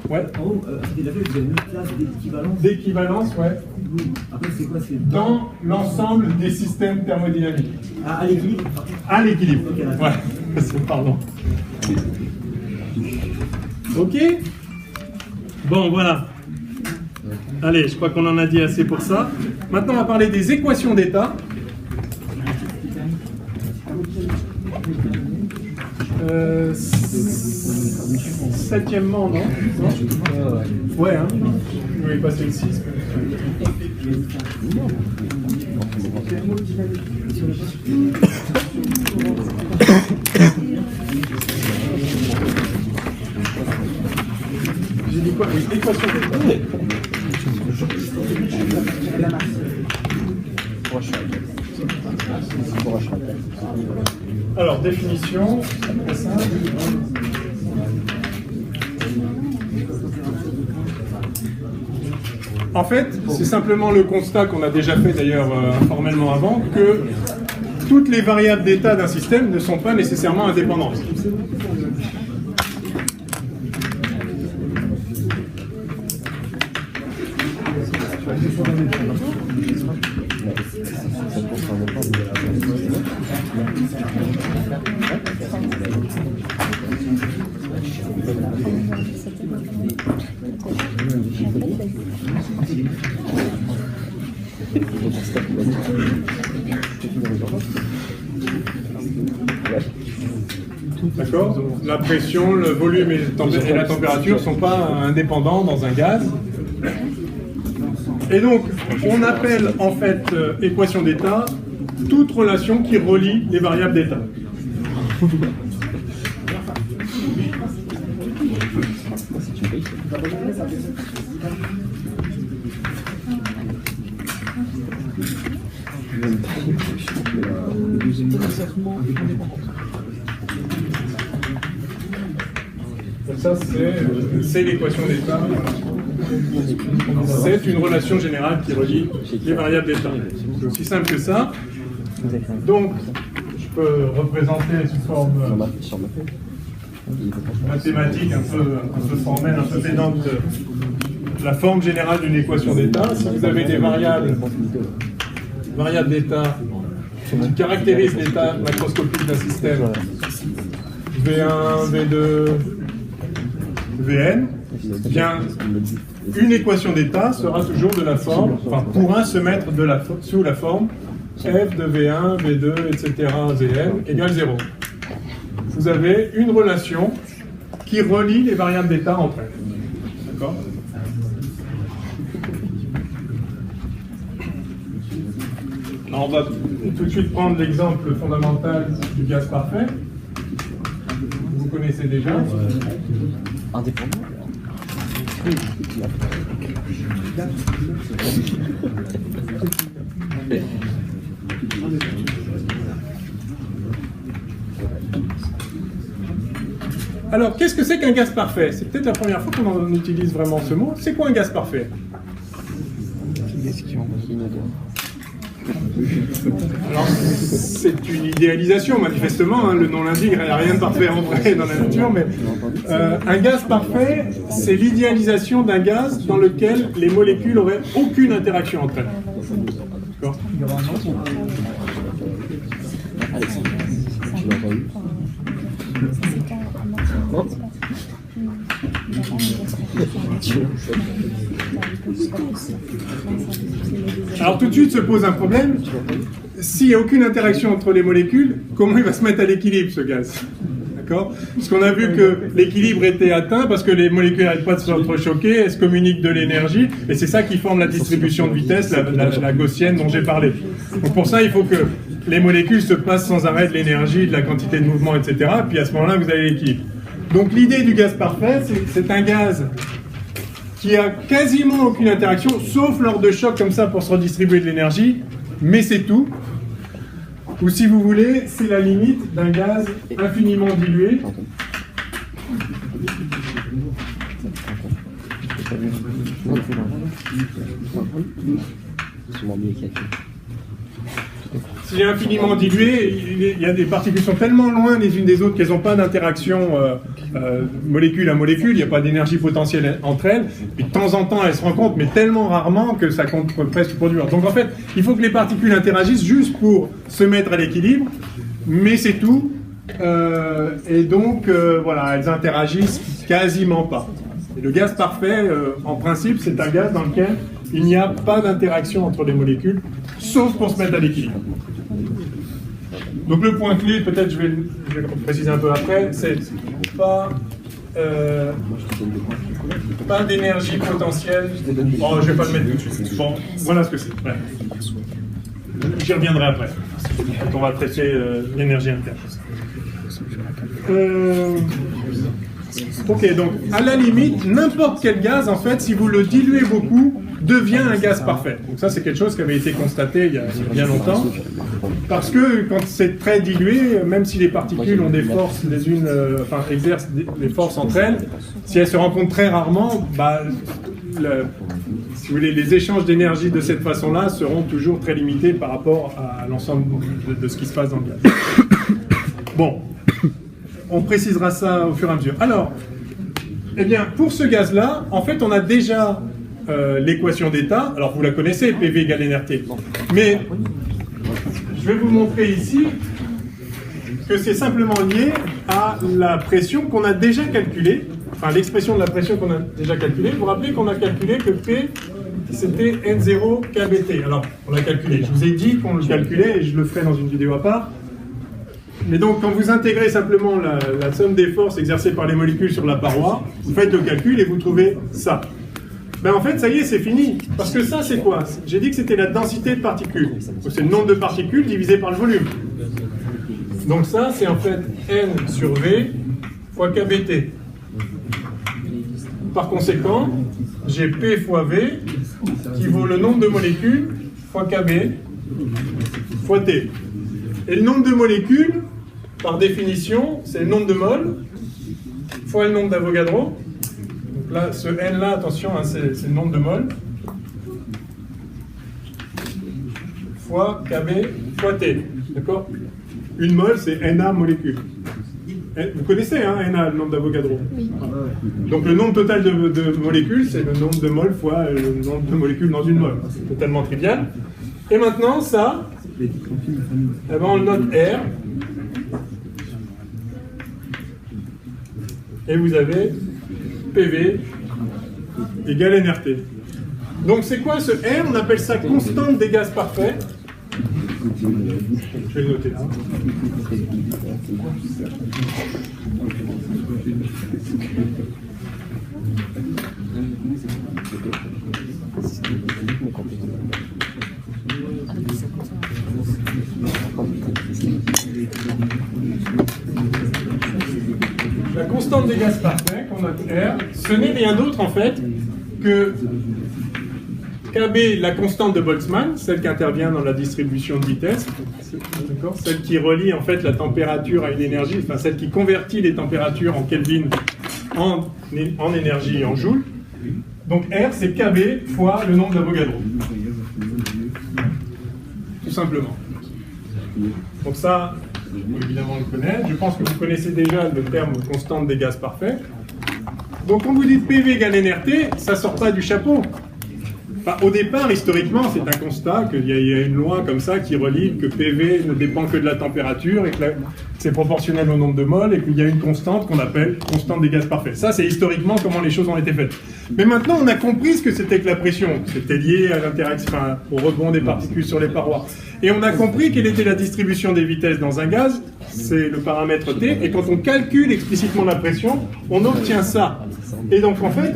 Ouais. En haut, vous avez une classe d'équivalence. D'équivalence, ouais. Après, c'est quoi? C'est Dans l'ensemble des systèmes thermodynamiques. à l'équilibre. À l'équilibre. Ok, d'accord. Ouais, pardon. Ok. Bon, voilà. Allez, je crois qu'on en a dit assez pour ça. Maintenant, on va parler des équations d'état. Septièmement, non? Ouais, hein? Vous voulez passer le 6. J'ai dit quoi? Les équations d'état. Alors, définition. En fait, c'est simplement le constat qu'on a déjà fait d'ailleurs informellement avant, que toutes les variables d'état d'un système ne sont pas nécessairement indépendantes. D'accord? La pression, le volume et la température ne sont pas indépendants dans un gaz. Et donc, on appelle en fait équation d'état toute relation qui relie les variables d'état. Donc ça, c'est l'équation d'état. C'est une relation générale qui relie les variables d'état. C'est aussi simple que ça. Donc, je peux représenter sous forme mathématique, un peu formelle, un peu pédante, la forme générale d'une équation d'état. Si vous avez des variables d'état qui caractérisent l'état macroscopique d'un système, V1, V2, Vn, bien, une équation d'état sera toujours de la forme, enfin pourra se mettre sous la forme f de V1, V2, etc. Vn égale 0. Vous avez une relation qui relie les variables d'état entre elles. D'accord? Alors on va tout de suite prendre l'exemple fondamental du gaz parfait. Vous connaissez déjà. Indépendant. Alors, qu'est-ce que c'est qu'un gaz parfait? C'est peut-être la première fois qu'on en utilise vraiment ce mot. C'est quoi un gaz parfait? Alors, c'est une idéalisation, manifestement, hein, le nom l'indique, il n'y a rien de parfait en vrai dans la nature, mais un gaz parfait, c'est l'idéalisation d'un gaz dans lequel les molécules n'auraient aucune interaction entre elles. D'accord ? Alors tout de suite se pose un problème. S'il n'y a aucune interaction entre les molécules, comment il va se mettre à l'équilibre ce gaz? D'accord? Parce qu'on a vu que l'équilibre était atteint parce que les molécules n'arrêtent pas de se entrechoquer, elles se communiquent de l'énergie, et c'est ça qui forme la distribution de vitesse, la gaussienne dont j'ai parlé. Donc pour ça, il faut que les molécules se passent sans arrêt de l'énergie, de la quantité de mouvement, etc. Puis à ce moment-là, vous avez l'équilibre. Donc l'idée du gaz parfait, c'est un gaz qui a quasiment aucune interaction, sauf lors de chocs comme ça pour se redistribuer de l'énergie, mais c'est tout. Ou si vous voulez, c'est la limite d'un gaz infiniment dilué. C'est infiniment dilué, il y a des particules qui sont tellement loin les unes des autres qu'elles n'ont pas d'interaction molécule à molécule, il n'y a pas d'énergie potentielle entre elles, puis de temps en temps elles se rencontrent, mais tellement rarement que ça compte presque pour dur. Donc en fait, il faut que les particules interagissent juste pour se mettre à l'équilibre, mais c'est tout, et donc voilà, elles interagissent quasiment pas. Et le gaz parfait, en principe, c'est un gaz dans lequel il n'y a pas d'interaction entre les molécules, sauf pour se mettre à l'équilibre. Donc le point clé, peut-être je vais le préciser un peu après, c'est pas d'énergie potentielle. Oh, je vais pas le mettre tout de suite. Bon, voilà ce que c'est. Ouais. J'y reviendrai après, quand on va traiter l'énergie interne. Ok, donc à la limite, n'importe quel gaz, en fait, si vous le diluez beaucoup, devient un gaz parfait. Donc ça, c'est quelque chose qui avait été constaté il y a bien longtemps. Parce que quand c'est très dilué, même si les particules ont des forces les unes, exercent des forces entre elles, si elles se rencontrent très rarement, bah, si vous voulez, les échanges d'énergie de cette façon-là seront toujours très limités par rapport à l'ensemble de ce qui se passe dans le gaz. Bon, on précisera ça au fur et à mesure. Alors, eh bien, pour ce gaz-là, en fait, on a déjà l'équation d'état. Alors, vous la connaissez, PV égale nRT. Mais je vais vous montrer ici que c'est simplement lié à la pression qu'on a déjà calculée, enfin l'expression de la pression qu'on a déjà calculée. Vous vous rappelez qu'on a calculé que P, c'était N0 kBT. Alors, on l'a calculé. Je vous ai dit qu'on le calculait et je le ferai dans une vidéo à part. Mais donc, quand vous intégrez simplement la somme des forces exercées par les molécules sur la paroi, vous faites le calcul et vous trouvez ça. Ben en fait, ça y est, c'est fini. Parce que ça, c'est quoi? J'ai dit que c'était la densité de particules. C'est le nombre de particules divisé par le volume. Donc ça, c'est en fait N sur V fois kBT. Par conséquent, j'ai P fois V qui vaut le nombre de molécules fois Kb fois T. Et le nombre de molécules, par définition, c'est le nombre de moles fois le nombre d'Avogadro. Donc là, ce N-là, attention, hein, c'est le nombre de moles fois Kb fois T. D'accord? Une mole, c'est Na molécules. Vous connaissez, hein, Na, le nombre d'Avogadro. Oui. Donc le nombre total de molécules, c'est le nombre de moles fois le nombre de molécules dans une mole. C'est totalement trivial. Et maintenant, ça, eh ben, on le note R. Et vous avez PV égale nRT. Donc c'est quoi ce R? On appelle ça constante des gaz parfaits. Je vais le noter là. La constante des gaz parfaits, qu'on note R, ce n'est rien d'autre en fait que Kb, la constante de Boltzmann, celle qui intervient dans la distribution de vitesse, celle qui relie en fait la température à une énergie, enfin celle qui convertit les températures en Kelvin en énergie en joule. Donc R, c'est Kb fois le nombre d'Avogadro. Tout simplement. Donc ça, évidemment, on le connaît. Je pense que vous connaissez déjà le terme constante des gaz parfaits. Donc quand vous dites PV égale nRT, ça ne sort pas du chapeau. Enfin, au départ, historiquement, c'est un constat qu'il y a une loi comme ça qui relie que PV ne dépend que de la température et que c'est proportionnel au nombre de moles et qu'il y a une constante qu'on appelle constante des gaz parfaits. Ça, c'est historiquement comment les choses ont été faites. Mais maintenant, on a compris ce que c'était que la pression. C'était lié à l'interaction, enfin, au rebond des particules sur les parois. Et on a compris quelle était la distribution des vitesses dans un gaz, c'est le paramètre T, et quand on calcule explicitement la pression, on obtient ça. Et donc en fait,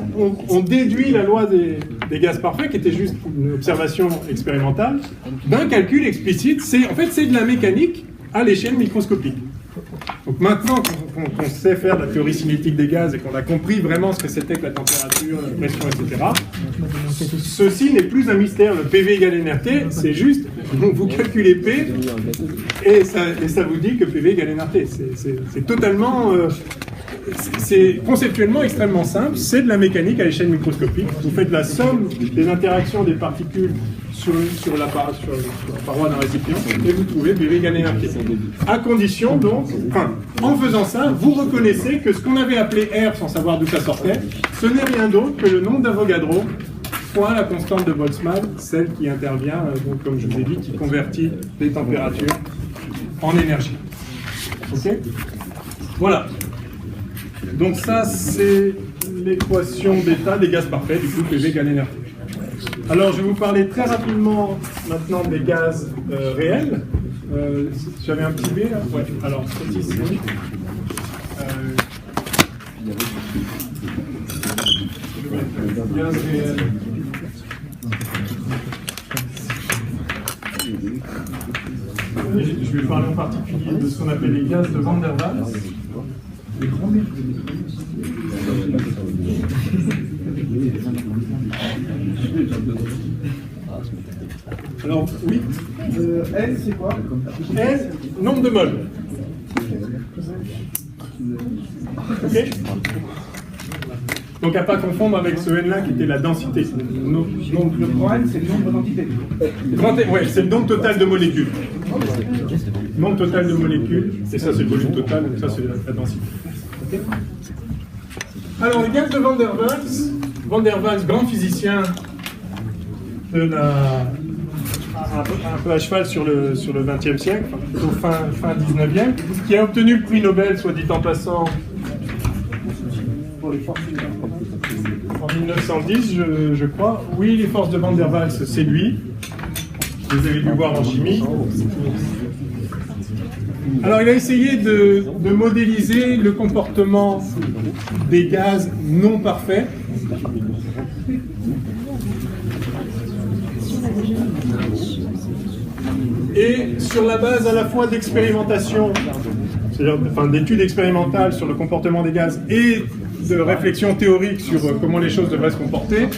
on déduit la loi des gaz parfaits, qui était juste une observation expérimentale, d'un calcul explicite. En fait, c'est de la mécanique à l'échelle microscopique. Donc maintenant qu'on sait faire la théorie cinétique des gaz et qu'on a compris vraiment ce que c'était que la température, la pression, etc., ceci n'est plus un mystère. Le PV égale nRT, c'est juste, vous calculez P et ça vous dit que PV égale nRT. C'est totalement c'est conceptuellement extrêmement simple, c'est de la mécanique à l'échelle microscopique. Vous faites la somme des interactions des particules sur la paroi d'un récipient et vous trouvez PV égale énergie. À condition donc, en faisant ça, vous reconnaissez que ce qu'on avait appelé R sans savoir d'où ça sortait, ce n'est rien d'autre que le nombre d'Avogadro fois la constante de Boltzmann, celle qui intervient, donc comme je vous ai dit, qui convertit les températures en énergie. Ok ? Voilà. Donc ça, c'est l'équation d'état des gaz parfaits, du coup, PV égale énergie. Alors, je vais vous parler très rapidement maintenant des gaz réels. J'avais un petit B là. Ouais. Alors, c'est ici. Gaz réel. Je vais parler en particulier de ce qu'on appelle les gaz de Van der Waals. Alors, oui. N, c'est quoi? N, nombre de moles. Ok. Donc à pas confondre avec ce N-là qui était la densité. Donc le grand N, c'est le nombre d'entités. Ouais, c'est le nombre total de molécules. Nombre total de molécules, et ça c'est le volume total, donc ça c'est la densité. Okay. Alors les gaz de Van der Waals, grand physicien de un peu à cheval sur le XXe siècle, plutôt fin 19e, qui a obtenu le prix Nobel, soit dit en passant, pour les forces en 1910, je crois. Oui, les forces de Van der Waals, c'est lui. Vous avez dû voir en chimie. Alors, il a essayé de modéliser le comportement des gaz non parfaits. Et sur la base à la fois d'expérimentation, c'est-à-dire d'études expérimentales sur le comportement des gaz et de réflexion théorique sur comment les choses devraient se comporter,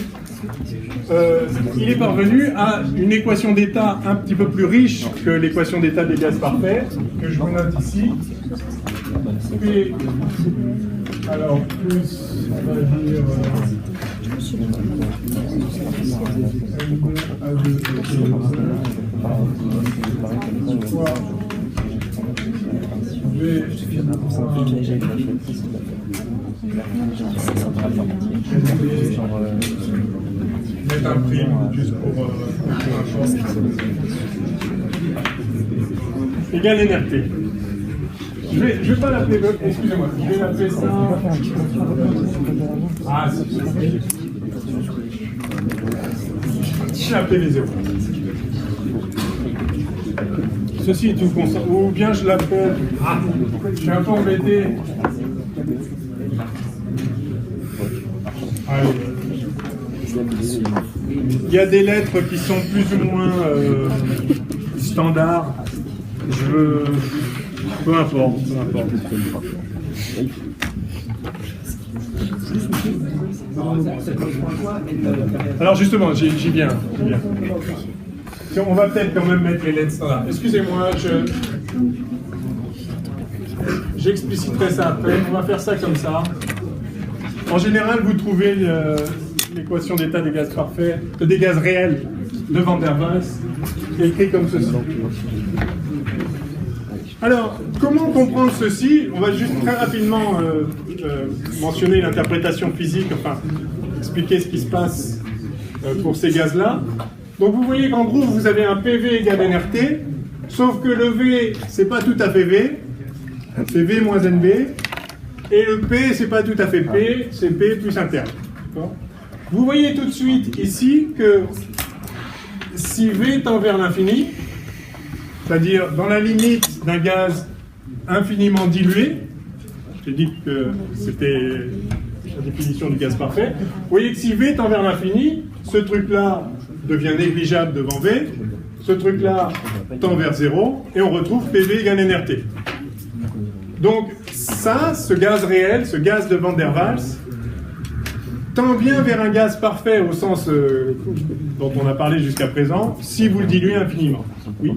il est parvenu à une équation d'état un petit peu plus riche que l'équation d'état des gaz parfaits, que je vous note ici. P, alors plus, on va dire, mettre un prime juste pour égal NRT. Je vais pas l'appeler, excusez-moi, je vais l'appeler ça. Ah, je vais l'appeler les zéros. Ceci est une constante, ou bien je l'appelle. Ah, je suis un peu embêté. Allez. Il y a des lettres qui sont plus ou moins standards. Peu importe. Alors justement, j'y viens. On va peut-être quand même mettre les lettres standards. Excusez-moi, j'expliciterai ça après. On va faire ça comme ça. En général, vous trouvez l'équation d'état des gaz parfaits, des gaz réels de Van der Waals, qui est écrit comme ceci. Alors, comment comprendre ceci? On va juste très rapidement mentionner l'interprétation physique, enfin, expliquer ce qui se passe pour ces gaz-là. Donc, vous voyez qu'en gros, vous avez un PV égale NRT, sauf que le V, c'est pas tout à fait V, c'est V moins NB, et le P, c'est pas tout à fait P, c'est P plus un terme. Vous voyez tout de suite ici que si V tend vers l'infini, c'est-à-dire dans la limite d'un gaz infiniment dilué, j'ai dit que c'était la définition du gaz parfait, vous voyez que si V tend vers l'infini, ce truc-là devient négligeable devant V, ce truc-là tend vers 0, et on retrouve PV égale NRT. Donc ça, ce gaz réel, ce gaz de Van der Waals, tend bien vers un gaz parfait au sens dont on a parlé jusqu'à présent, si vous le diluez infiniment. Oui.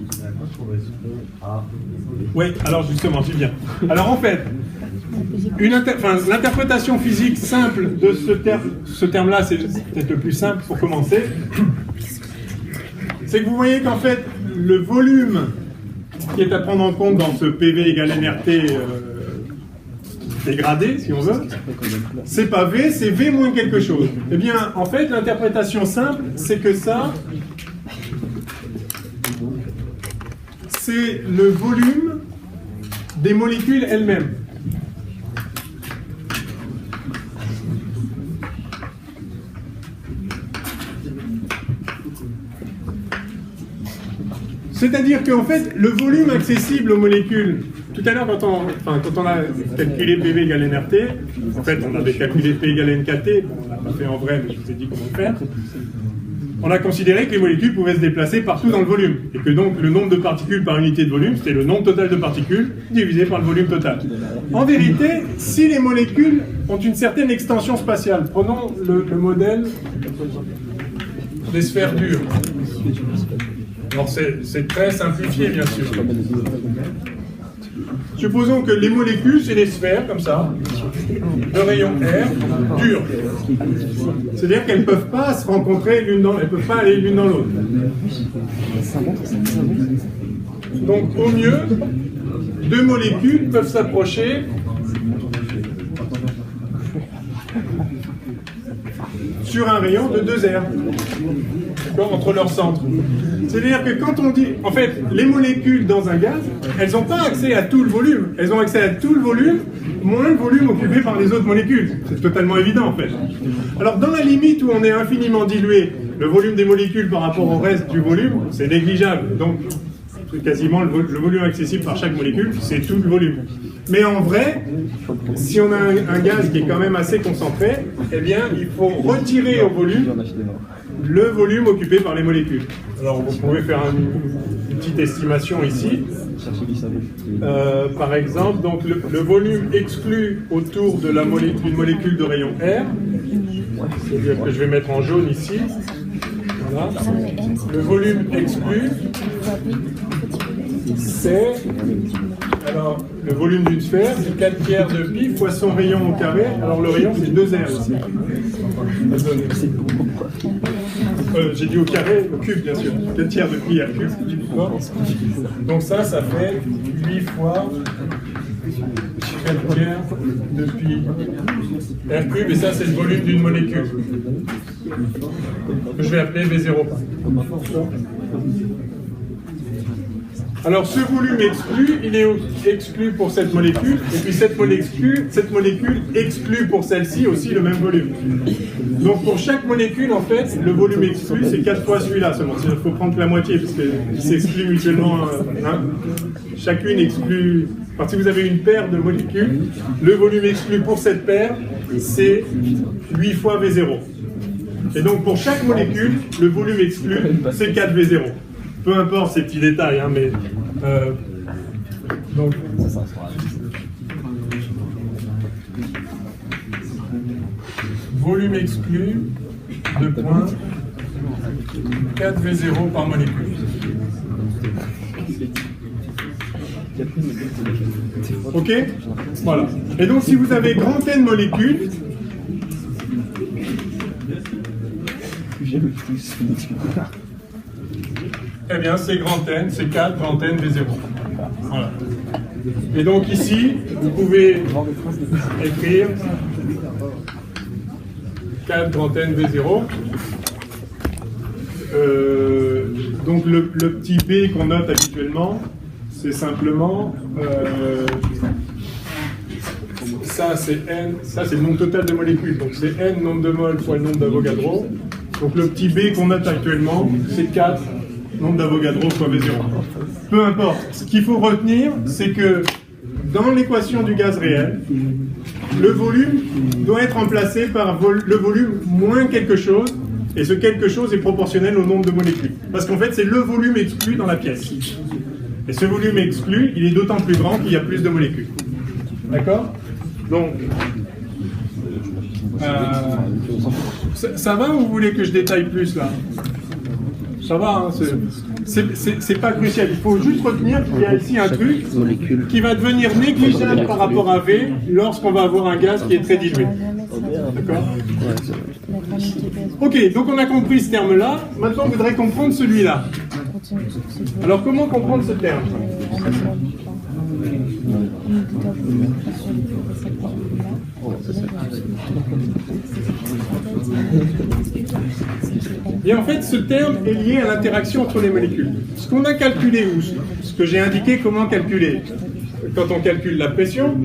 Oui, alors justement, j'y viens. Alors en fait, l'interprétation physique simple de ce terme-là, c'est peut-être le plus simple pour commencer, c'est que vous voyez qu'en fait, le volume qui est à prendre en compte dans ce PV égale nRT dégradé, si on veut, c'est pas V, c'est V moins quelque chose. Eh bien, en fait, l'interprétation simple, c'est que ça, c'est le volume des molécules elles-mêmes. C'est-à-dire qu'en fait, le volume accessible aux molécules, tout à l'heure, quand on a calculé PV égale nRT, en fait, on avait calculé P égale NKT, bon, on l'a pas fait en vrai, mais je vous ai dit comment le faire. On a considéré que les molécules pouvaient se déplacer partout dans le volume, et que donc le nombre de particules par unité de volume, c'était le nombre total de particules divisé par le volume total. En vérité, si les molécules ont une certaine extension spatiale, prenons le modèle des sphères dures. Alors c'est très simplifié, bien sûr. Supposons que les molécules, c'est des sphères, comme ça, de rayon R, dures. C'est-à-dire qu'elles ne peuvent pas se rencontrer elles ne peuvent pas aller l'une dans l'autre. Donc, au mieux, deux molécules peuvent s'approcher sur un rayon de 2 R, entre leurs centres. C'est-à-dire que quand on dit, en fait, les molécules dans un gaz, elles n'ont pas accès à tout le volume. Elles ont accès à tout le volume, moins le volume occupé par les autres molécules. C'est totalement évident, en fait. Alors, dans la limite où on est infiniment dilué, le volume des molécules par rapport au reste du volume, c'est négligeable. Donc, quasiment le volume accessible par chaque molécule, c'est tout le volume. Mais en vrai, si on a un gaz qui est quand même assez concentré, eh bien, il faut retirer au volume le volume occupé par les molécules. Alors, vous pouvez faire une petite estimation ici. Par exemple, donc le volume exclu autour de d'une molécule de rayon R, que je vais mettre en jaune ici. Voilà. Le volume exclu, c'est, alors, le volume d'une sphère, c'est 4/3 de pi fois son rayon au carré. Alors le rayon, c'est 2R ici. J'ai dit au carré, au cube, bien sûr. 4/3 de pi R cube. Donc ça fait 8 fois 4/3 de pi R cube. Et ça, c'est le volume d'une molécule, que je vais appeler V0. Alors ce volume exclu, il est exclu pour cette molécule, et puis cette molécule exclut pour celle-ci aussi le même volume. Donc pour chaque molécule, en fait, le volume exclu, c'est 4 fois celui-là seulement. Il faut prendre que la moitié, parce qu'ils s'excluent mutuellement. Chacune exclut... Parce que si vous avez une paire de molécules, le volume exclu pour cette paire, c'est 8 fois V0. Et donc pour chaque molécule, le volume exclu, c'est 4 V0. Peu importe ces petits détails, hein, mais donc volume exclu de point 4 V0 par molécule. Ok? Voilà. Et donc si vous avez grand N molécules, eh bien, c'est grand N, c'est 4 grand N V0. Voilà. Et donc ici, vous pouvez écrire 4 grand N V0. Donc le petit b qu'on note habituellement, c'est simplement ça c'est n, ça c'est le nombre total de molécules, donc c'est n nombre de moles fois le nombre d'Avogadro. Donc le petit b qu'on note actuellement, c'est 4 nombre d'Avogadro fois V0. Peu importe. Ce qu'il faut retenir, c'est que dans l'équation du gaz réel, le volume doit être remplacé par le volume moins quelque chose, et ce quelque chose est proportionnel au nombre de molécules. Parce qu'en fait, c'est le volume exclu dans la pièce. Et ce volume exclu, il est d'autant plus grand qu'il y a plus de molécules. D'accord? Donc, Ça va ou vous voulez que je détaille plus là? Ça va, hein, c'est pas crucial. Il faut juste retenir qu'il y a ici un truc qui va devenir négligeable par rapport à V lorsqu'on va avoir un gaz qui est très dilué. D'accord? Ok, donc on a compris ce terme-là. Maintenant, on voudrait comprendre celui-là. Alors, comment comprendre ce terme? Et en fait, ce terme est lié à l'interaction entre les molécules. Ce qu'on a calculé où? Ce que j'ai indiqué comment calculer. Quand on calcule la pression,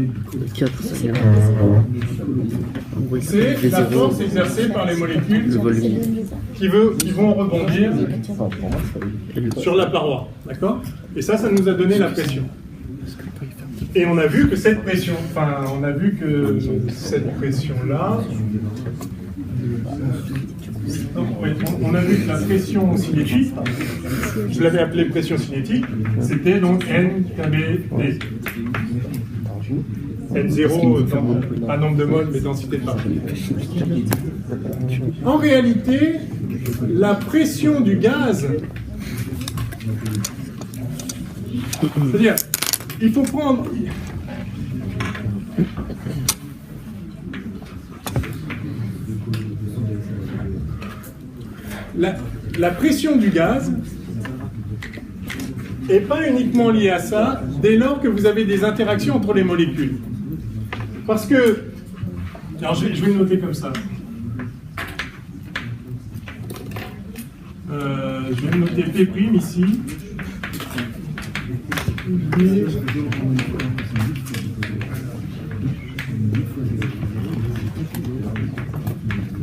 c'est la force exercée par les molécules qui vont rebondir sur la paroi. D'accord? Et ça nous a donné la pression. Et on a vu que cette pression, là, on a vu que la pression cinétique, je l'avais appelée pression cinétique, c'était donc NKBD. N0, pas nombre de moles, mais densité de particules. En réalité, la pression du gaz, c'est-à-dire, il faut prendre... La pression du gaz n'est pas uniquement liée à ça dès lors que vous avez des interactions entre les molécules. Parce que... Alors je vais le noter comme ça. Je vais noter P' ici.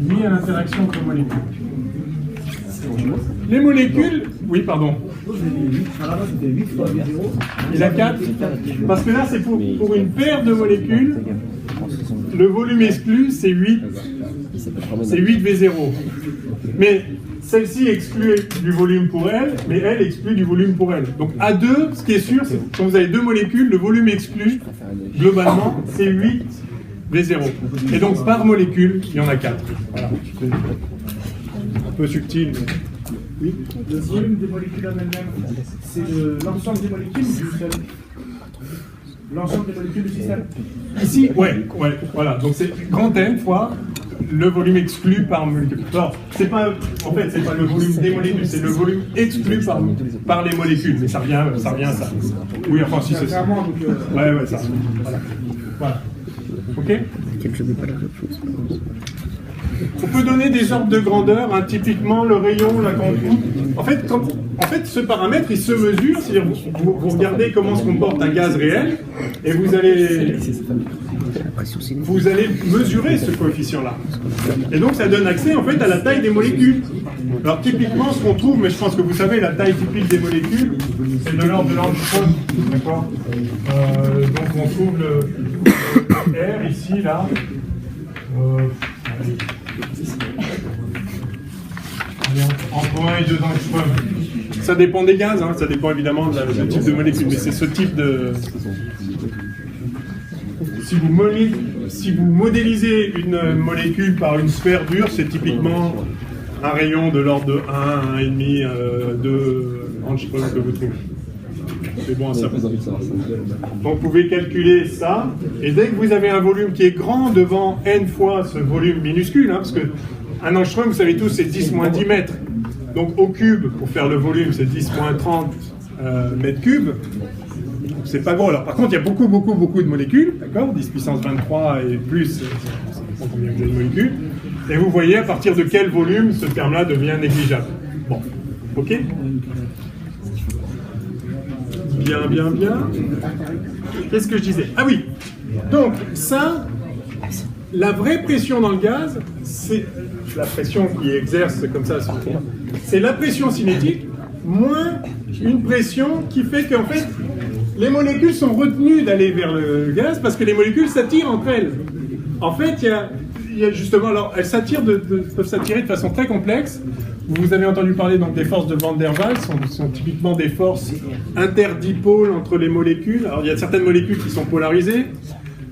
Lié à l'interaction entre molécules. Les molécules... Oui, pardon. Il a 4. Parce que là, c'est pour une paire de molécules. Le volume exclu, c'est 8. C'est 8 V0. Mais celle-ci exclut du volume pour elle, mais elle exclut du volume pour elle. Donc à 2, ce qui est sûr, c'est que quand vous avez deux molécules, le volume exclu, globalement, c'est 8 V0. Et donc par molécule, il y en a 4. Voilà. Un peu subtil, mais... Oui. Le volume des molécules en elles-mêmes, c'est l'ensemble des molécules ou du seul? L'ensemble des molécules du système? Ici, ouais, voilà. Donc c'est grand N fois le volume exclu par molécule. Alors, c'est pas, en fait, c'est pas le volume des molécules, c'est le volume exclu par les molécules. Mais ça revient à ça. Oui, enfin, si c'est ça. Ouais, ça. Voilà. Ok? On peut donner des ordres de grandeur, hein, typiquement le rayon, la contour. En fait, ce paramètre, il se mesure, c'est-à-dire vous regardez comment se comporte un gaz réel, et vous allez mesurer ce coefficient-là. Et donc ça donne accès en fait à la taille des molécules. Alors typiquement, ce qu'on trouve, mais je pense que vous savez, la taille typique des molécules, c'est de l'ordre de l'angstrom, d'accord? Donc on trouve le R ici, là. Entre 1 et 2 angstroms. Ça dépend des gaz, hein, ça dépend évidemment du type de molécule, mais c'est ce type de... Si vous modélisez une molécule par une sphère dure, c'est typiquement un rayon de l'ordre de 1, 1,5, 2 angstroms que vous trouvez. C'est bon à savoir. Donc vous pouvez calculer ça, et dès que vous avez un volume qui est grand devant n fois ce volume minuscule, hein, parce que un angstrom, vous savez tous, c'est 10 moins 10 mètres. Donc au cube, pour faire le volume, c'est 10 moins 30 mètres cubes. C'est pas gros. Alors par contre, il y a beaucoup de molécules, d'accord? 10 puissance 23 et plus, c'est combien de molécules. Et vous voyez à partir de quel volume ce terme-là devient négligeable. Bon, ok? Bien. Qu'est-ce que je disais? Ah oui. Donc ça, la vraie pression dans le gaz, c'est la pression qui exerce comme ça, c'est la pression cinétique moins une pression qui fait qu'en fait les molécules sont retenues d'aller vers le gaz parce que les molécules s'attirent entre elles. En fait, il y a justement, alors elles peuvent s'attirer de façon très complexe. Vous avez entendu parler donc des forces de Van der Waals, sont typiquement des forces interdipôles entre les molécules. Alors il y a certaines molécules qui sont polarisées,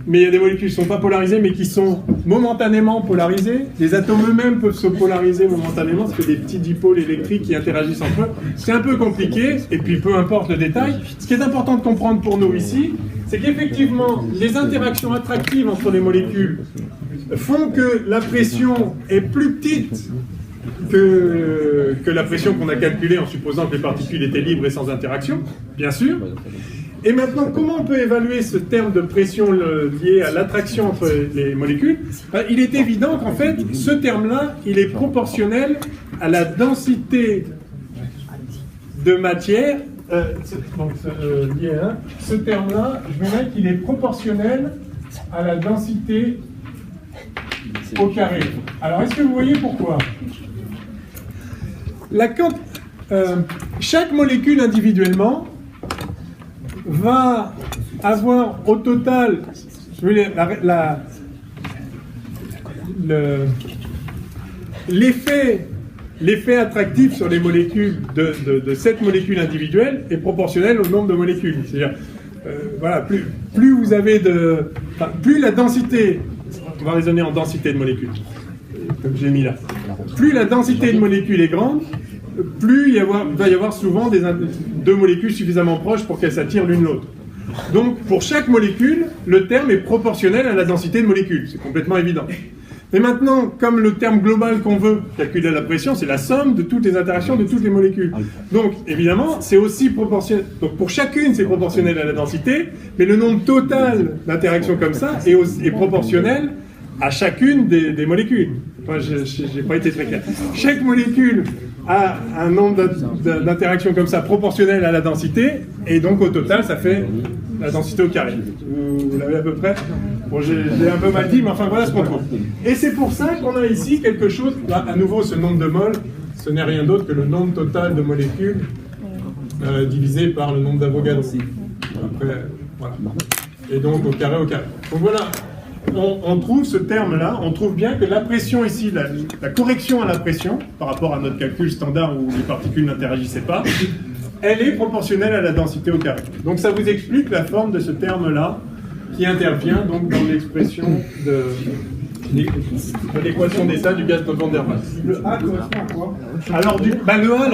mais il y a des molécules qui ne sont pas polarisées, mais qui sont momentanément polarisées. Les atomes eux-mêmes peuvent se polariser momentanément, parce que des petits dipôles électriques qui interagissent entre eux. C'est un peu compliqué, et puis peu importe le détail. Ce qui est important de comprendre pour nous ici, c'est qu'effectivement, les interactions attractives entre les molécules font que la pression est plus petite que la pression qu'on a calculée en supposant que les particules étaient libres et sans interaction, bien sûr. Et maintenant, comment on peut évaluer ce terme de pression lié à l'attraction entre les molécules? Il est évident qu'en fait, ce terme-là, il est proportionnel à la densité de matière. Ce terme-là, je vais mettre qu'il est proportionnel à la densité au carré. Alors, est-ce que vous voyez pourquoi? Chaque molécule individuellement va avoir au total l'effet attractif sur les molécules de cette molécule individuelle est proportionnel au nombre de molécules. C'est-à-dire, voilà, plus vous avez plus la densité, on va raisonner en densité de molécules, comme j'ai mis là. Plus la densité de molécules est grande, plus il va y avoir souvent deux molécules suffisamment proches pour qu'elles s'attirent l'une l'autre. Donc, pour chaque molécule, le terme est proportionnel à la densité de molécules. C'est complètement évident. Mais maintenant, comme le terme global qu'on veut calculer la pression, c'est la somme de toutes les interactions de toutes les molécules. Donc, évidemment, c'est aussi proportionnel. Donc, pour chacune, c'est proportionnel à la densité, mais le nombre total d'interactions comme ça est proportionnel à chacune des molécules. Enfin, je n'ai pas été très clair. Chaque molécule a un nombre d'interactions comme ça proportionnel à la densité, et donc au total, ça fait la densité au carré. Vous l'avez à peu près? Bon, j'ai un peu mal dit, mais enfin voilà ce qu'on trouve. Et c'est pour ça qu'on a ici quelque chose, là, à nouveau, ce nombre de moles, ce n'est rien d'autre que le nombre total de molécules divisé par le nombre d'Avogadro. Après, voilà. Et donc au carré. Donc voilà. On trouve ce terme-là, on trouve bien que la pression ici, la correction à la pression, par rapport à notre calcul standard où les particules n'interagissaient pas, elle est proportionnelle à la densité au carré. Donc ça vous explique la forme de ce terme-là qui intervient donc dans l'expression de l'équation d'état du gaz de Van der Waals. Le A correspond à quoi? Alors, le A,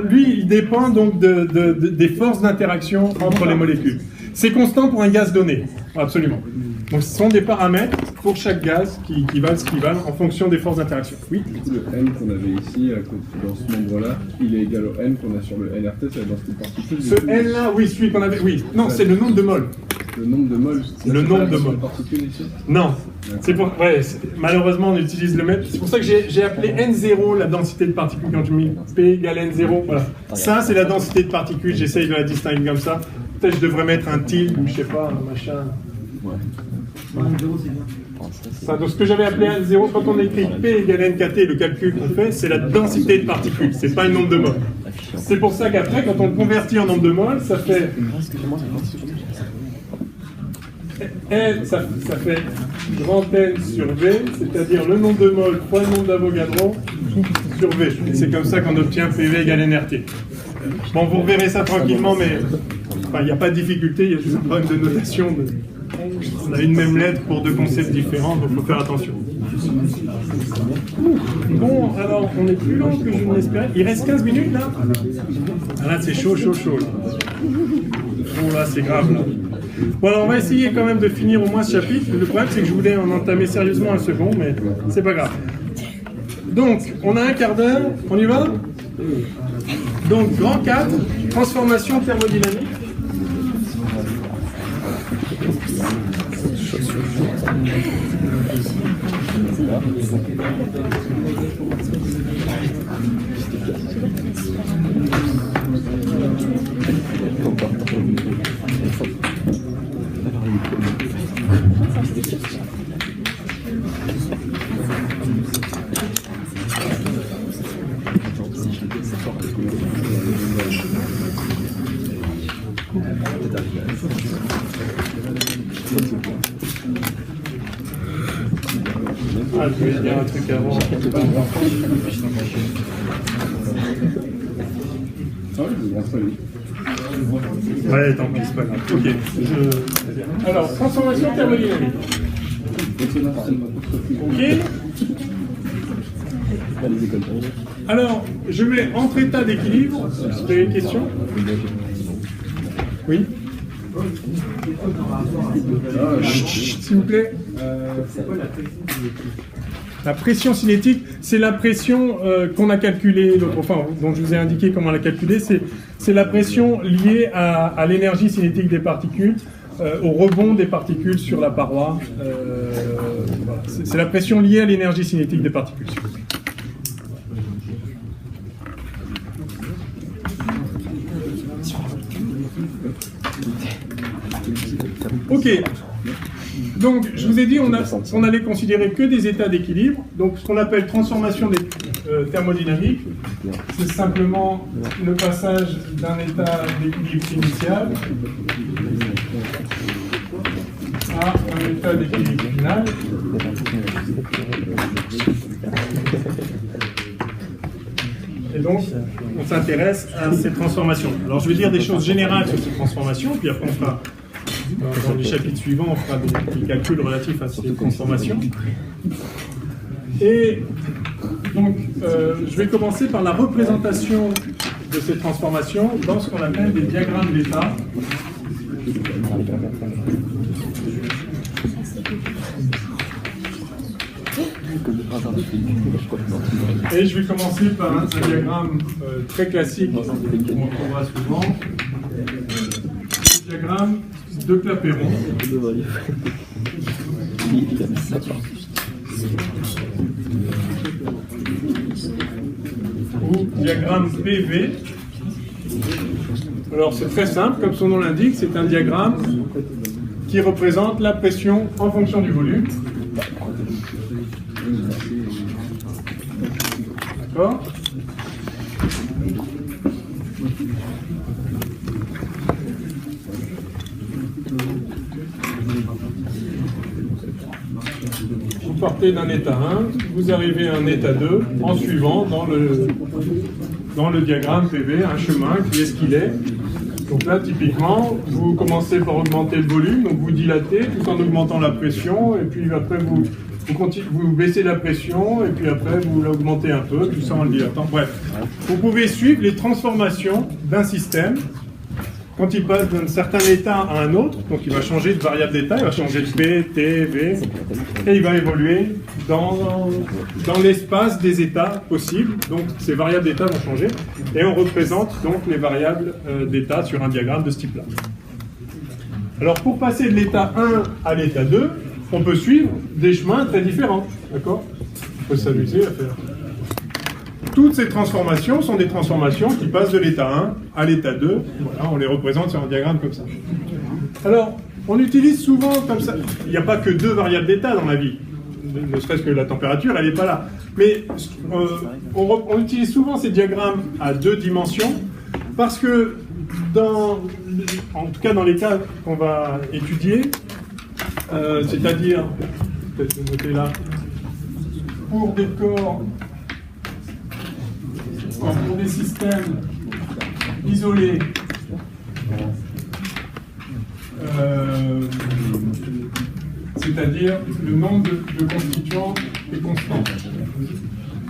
lui, il dépend donc des forces d'interaction entre les molécules. C'est constant pour un gaz donné, absolument. Donc ce sont des paramètres pour chaque gaz qui valent ce qu'ils valent en fonction des forces d'interaction. Oui. Du coup, le N qu'on avait ici, dans ce nombre-là, il est égal au N qu'on a sur le NRT, c'est la densité de particules. Ce N-là, oui, celui qu'on avait, oui. Non, c'est le nombre de moles. Le nombre de moles. Le nombre de moles. Particules ici. Non. C'est pour, malheureusement, on utilise le mètre. C'est pour ça que j'ai appelé N0 la densité de particules quand je mets P égale N0. Voilà. Ça, c'est la densité de particules. J'essaye de la distinguer comme ça. Peut-être je devrais mettre un tilde ou je sais pas, un machin. Ouais. Ça, donc ce que j'avais appelé N0, quand on écrit P égale NKT, le calcul qu'on fait, c'est la densité de particules, c'est pas un nombre de moles. C'est pour ça qu'après, quand on le convertit en nombre de moles, ça fait N, ça fait grand N sur V, c'est-à-dire le nombre de moles fois le nombre d'Avogadro sur V. Et c'est comme ça qu'on obtient PV égale NRT. Bon, vous reverrez ça tranquillement, mais il n'y a pas de difficulté, il y a juste un problème de notation. On a une même lettre pour deux concepts différents, donc il faut faire attention. Bon, alors, on est plus long que je ne l'espérais. Il reste 15 minutes, là? Ah, là, c'est chaud, chaud, chaud. Là. Bon, là, c'est grave, là. Bon, alors, on va essayer quand même de finir au moins ce chapitre. Le problème, c'est que je voulais en entamer sérieusement un second, mais c'est pas grave. Donc, on a un quart d'heure. On y va? Donc, grand 4, transformation thermodynamique. Ah, je voulais dire un truc avant. Ah oui, je vous Ouais, tant pis, c'est pas grave. Ok. Alors, transformation thermodynamique. Ok. Alors, je mets entre états d'équilibre. Vous avez une question? Oui. Chut, s'il vous plaît. La pression cinétique, c'est la pression qu'on a calculée l'autre fois, dont je vous ai indiqué comment la calculer. C'est la pression liée à l'énergie cinétique des particules, au rebond des particules sur la paroi. Voilà. C'est la pression liée à l'énergie cinétique des particules. Ok. Donc, je vous ai dit, on allait considérer que des états d'équilibre. Donc, ce qu'on appelle transformation thermodynamique, c'est simplement le passage d'un état d'équilibre initial à un état d'équilibre final. Et donc, on s'intéresse à ces transformations. Alors, je vais dire des choses générales sur ces transformations, puis après, on fera... Dans les chapitres suivants, on fera des calculs relatifs à ces transformations. Et donc, je vais commencer par la représentation de ces transformations dans ce qu'on appelle des diagrammes d'état. Et je vais commencer par un diagramme très classique qu'on retrouvera souvent. Le diagramme de Clapeyron. Ou diagramme PV. Alors c'est très simple, comme son nom l'indique, c'est un diagramme qui représente la pression en fonction du volume. D'accord ? Vous partez d'un état 1, vous arrivez à un état 2 en suivant dans le diagramme PV un chemin qui est ce qu'il est. Donc là, typiquement, vous commencez par augmenter le volume, donc vous dilatez tout en augmentant la pression, et puis après vous baissez la pression, et puis après vous l'augmentez un peu, tout ça en le dilatant. Bref, vous pouvez suivre les transformations d'un système quand il passe d'un certain état à un autre, donc il va changer de variable d'état, il va changer de P, T, V, et il va évoluer dans l'espace des états possibles. Donc ces variables d'état vont changer, et on représente donc les variables d'état sur un diagramme de ce type-là. Alors pour passer de l'état 1 à l'état 2, on peut suivre des chemins très différents, d'accord ? On peut s'amuser à faire. Toutes ces transformations sont des transformations qui passent de l'état 1 à l'état 2. Voilà, on les représente sur un diagramme comme ça. Alors, on utilise souvent comme ça... Il n'y a pas que deux variables d'état dans la vie. Ne serait-ce que la température, elle n'est pas là. Mais on utilise souvent ces diagrammes à deux dimensions parce que, en tout cas dans les cas qu'on va étudier, c'est-à-dire, peut-être le noter là, pour des corps... Pour des systèmes isolés, c'est-à-dire le nombre de constituants est constant.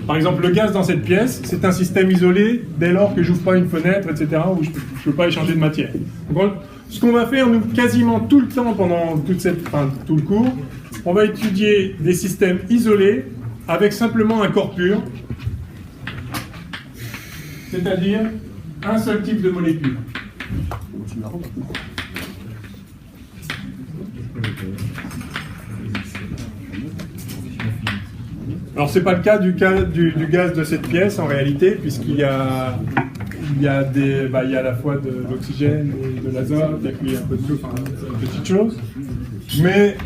Par exemple, le gaz dans cette pièce, c'est un système isolé dès lors que j'ouvre pas une fenêtre, etc., où je ne peux pas échanger de matière. Donc, ce qu'on va faire, nous, quasiment tout le temps pendant tout le cours, on va étudier des systèmes isolés avec simplement un corps pur, c'est-à-dire un seul type de molécule. Alors c'est pas le cas du gaz de cette pièce en réalité, puisqu'il y a à la fois de l'oxygène et de l'azote, il y a un peu de tout, enfin une petite chose. Mais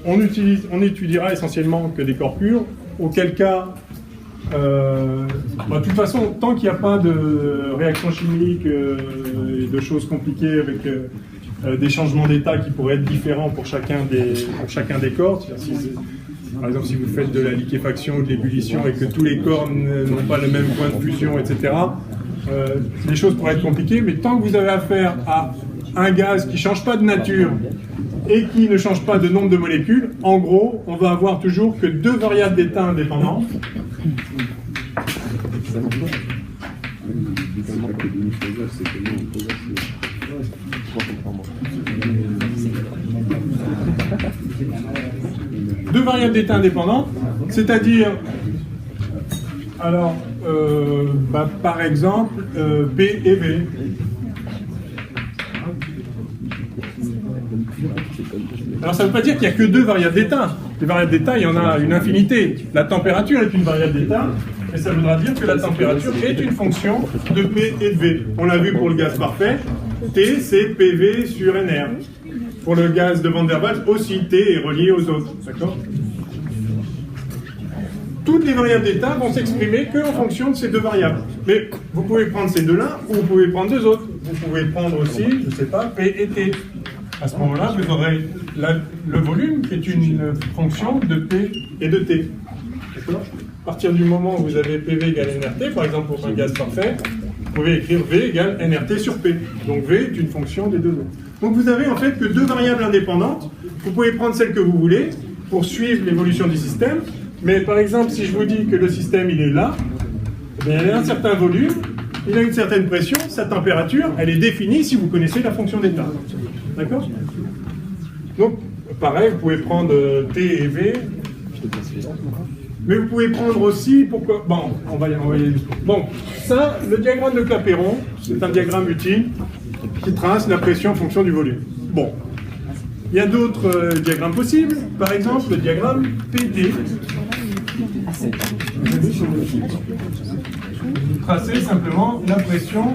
on étudiera essentiellement que des corps purs, auquel cas de toute façon, tant qu'il n'y a pas de réaction chimique et de choses compliquées avec des changements d'état qui pourraient être différents pour chacun des corps, par exemple si vous faites de la liquéfaction ou de l'ébullition et que tous les corps n'ont pas le même point de fusion, etc., les choses pourraient être compliquées, mais tant que vous avez affaire à un gaz qui ne change pas de nature et qui ne change pas de nombre de molécules, en gros, on va avoir toujours que deux variables d'état indépendantes. Deux variables d'état indépendantes, c'est-à-dire, alors, par exemple, B et V. Alors ça ne veut pas dire qu'il n'y a que deux variables d'état. Les variables d'état, il y en a une infinité. La température est une variable d'état, et ça voudra dire que la température est une fonction de P et de V. On l'a vu pour le gaz parfait, T c'est PV sur NR. Pour le gaz de Van der Waals aussi, T est relié aux autres. D'accord ? Toutes les variables d'état vont s'exprimer qu'en fonction de ces deux variables. Mais vous pouvez prendre ces deux-là, ou vous pouvez prendre deux autres. Vous pouvez prendre aussi, je ne sais pas, P et T. À ce moment-là, vous aurez le volume qui est une fonction de P et de T. D'accord ? À partir du moment où vous avez PV égale NRT, par exemple pour un gaz parfait, vous pouvez écrire V égale NRT sur P. Donc V est une fonction des deux autres. Donc vous avez en fait que deux variables indépendantes. Vous pouvez prendre celle que vous voulez pour suivre l'évolution du système. Mais par exemple, si je vous dis que le système il est là, il a un certain volume, il a une certaine pression, sa température, elle est définie si vous connaissez la fonction d'état. D'accord ? Donc, pareil, vous pouvez prendre T et V. Mais vous pouvez prendre aussi, pourquoi... Bon, on va y aller. Bon, ça, le diagramme de Clapeyron, c'est un diagramme utile qui trace la pression en fonction du volume. Bon. Il y a d'autres diagrammes possibles. Par exemple, le diagramme PT. Vous tracez simplement la pression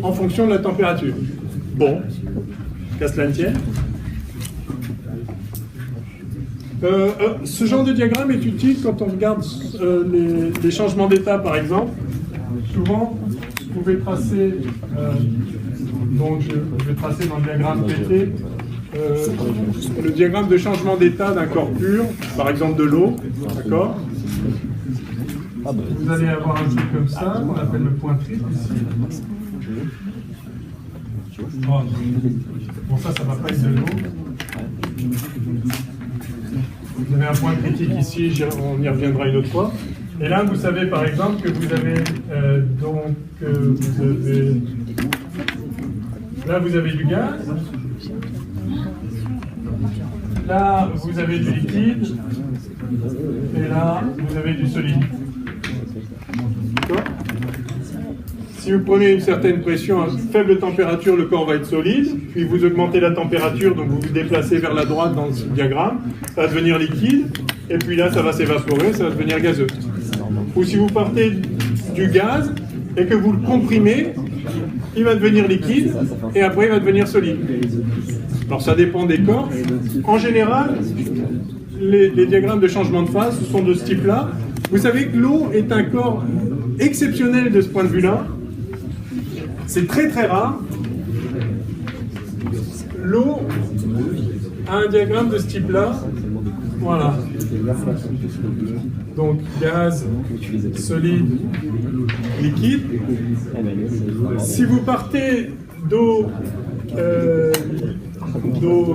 en fonction de la température. Bon, qu'à cela ne tienne. Ce genre de diagramme est utile quand on regarde les changements d'état, par exemple. Souvent, vous pouvez tracer, donc je vais tracer dans le diagramme PT, le diagramme de changement d'état d'un corps pur, par exemple de l'eau, d'accord ? Vous allez avoir un truc comme ça, qu'on appelle le point triple ici. Bon, ça va pas être de l'eau. Vous avez un point critique ici, on y reviendra une autre fois. Et là, vous savez par exemple que vous avez là vous avez du gaz. Là, vous avez du liquide. Et là, vous avez du solide. D'accord ? Si vous prenez une certaine pression à faible température, le corps va être solide. Puis vous augmentez la température, donc vous vous déplacez vers la droite dans ce diagramme. Ça va devenir liquide. Et puis là, ça va s'évaporer, ça va devenir gazeux. Ou si vous partez du gaz et que vous le comprimez, il va devenir liquide et après il va devenir solide. Alors ça dépend des corps. En général, les diagrammes de changement de phase sont de ce type-là. Vous savez que l'eau est un corps exceptionnel de ce point de vue-là. C'est très très rare. L'eau a un diagramme de ce type-là. Voilà. Donc gaz, solide, liquide. Si vous partez d'eau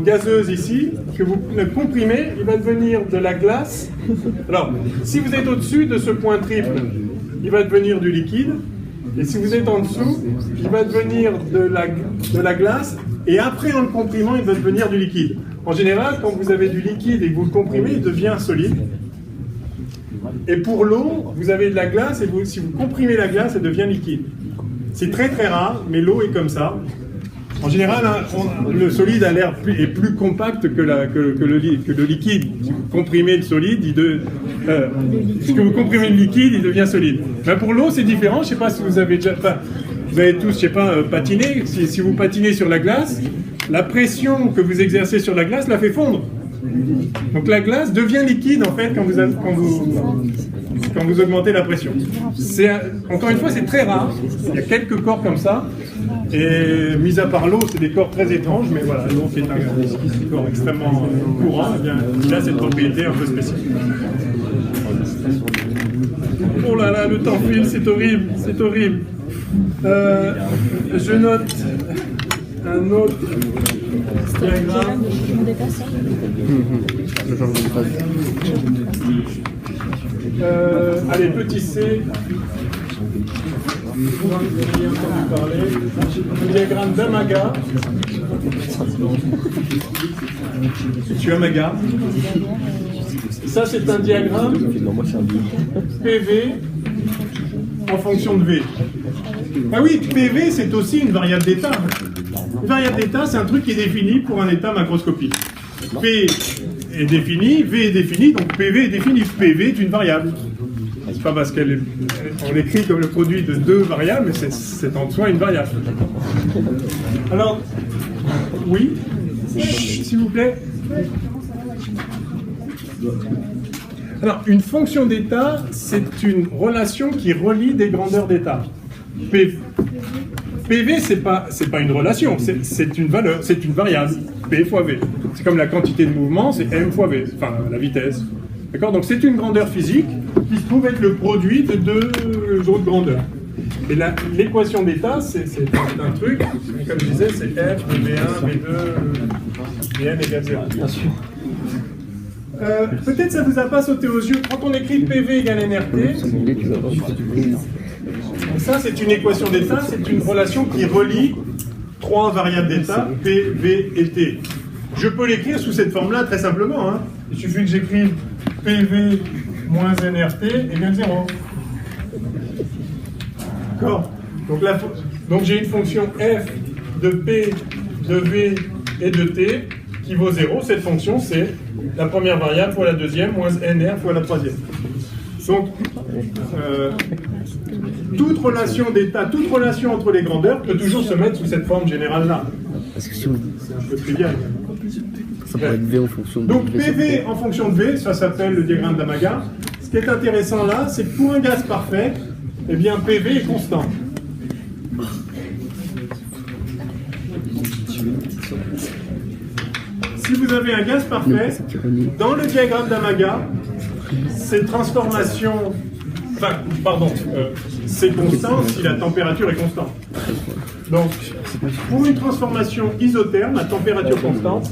gazeuse ici, que vous le comprimez, il va devenir de la glace. Alors, si vous êtes au-dessus de ce point triple, il va devenir du liquide. Et si vous êtes en dessous, il va devenir de la glace. Et après, en le comprimant, il va devenir du liquide. En général, quand vous avez du liquide et que vous le comprimez, il devient solide. Et pour l'eau, vous avez de la glace et si vous comprimez la glace, elle devient liquide. C'est très très rare, mais l'eau est comme ça. En général, le solide a l'air est plus compact que le liquide. Si vous comprimez le solide, si vous comprimez le liquide, il devient solide. Ben pour l'eau, c'est différent. Je ne sais pas si vous avez déjà... Vous avez tous, je sais pas, patiné. Si vous patinez sur la glace, la pression que vous exercez sur la glace la fait fondre. Donc la glace devient liquide en fait quand vous augmentez la pression. Encore une fois, c'est très rare. Il y a quelques corps comme ça. Et mis à part l'eau, c'est des corps très étranges, mais voilà, l'eau qui est un corps extrêmement courant, eh bien, il a cette propriété un peu spécifique. Oh là là, le temps file, c'est horrible, c'est horrible. Je note un autre diagramme. Allez, petit c. Vous en avez entendu parler. Le diagramme d'Amaga. Tu Amaga. Ça, c'est un diagramme PV en fonction de V. Ah oui, PV, c'est aussi une variable d'état. Une variable d'état, c'est un truc qui est défini pour un état macroscopique. P est défini, V est défini, donc PV est défini. PV est une variable. C'est pas parce qu'on l'écrit comme le produit de deux variables, mais c'est en soi une variable. Alors, oui, s'il vous plaît. Alors, une fonction d'état, c'est une relation qui relie des grandeurs d'état. PV, c'est pas une relation, c'est une valeur, c'est une variable. P fois V. C'est comme la quantité de mouvement, c'est M fois V, enfin la vitesse. D'accord? Donc c'est une grandeur physique qui se trouve être le produit de deux autres grandeurs. Et l'équation d'état, c'est un truc, comme je disais, c'est F, V1, V2, Vn égale 0. Bien sûr. Peut-être ça vous a pas sauté aux yeux. Quand on écrit PV égale NRT, ça c'est une équation d'état, c'est une relation qui relie trois variables d'état, P, V et T. Je peux l'écrire sous cette forme-là très simplement. Hein. Il suffit que j'écrive PV moins NRT égale 0. D'accord. Donc j'ai une fonction f de P, de V et de T qui vaut 0. Cette fonction, c'est la première variable fois la deuxième moins NR fois la troisième. Donc, toute relation d'état, toute relation entre les grandeurs peut toujours se mettre sous cette forme générale-là. C'est un peu trivial. Ça peut être V en fonction de V. Donc PV en fonction de V, ça s'appelle le diagramme d'Amaga. Ce qui est intéressant là, c'est que pour un gaz parfait, eh bien PV est constant. Si vous avez un gaz parfait, dans le diagramme d'Amaga, ces transformations, c'est constant si la température est constante. Donc, pour une transformation isotherme, à température constante,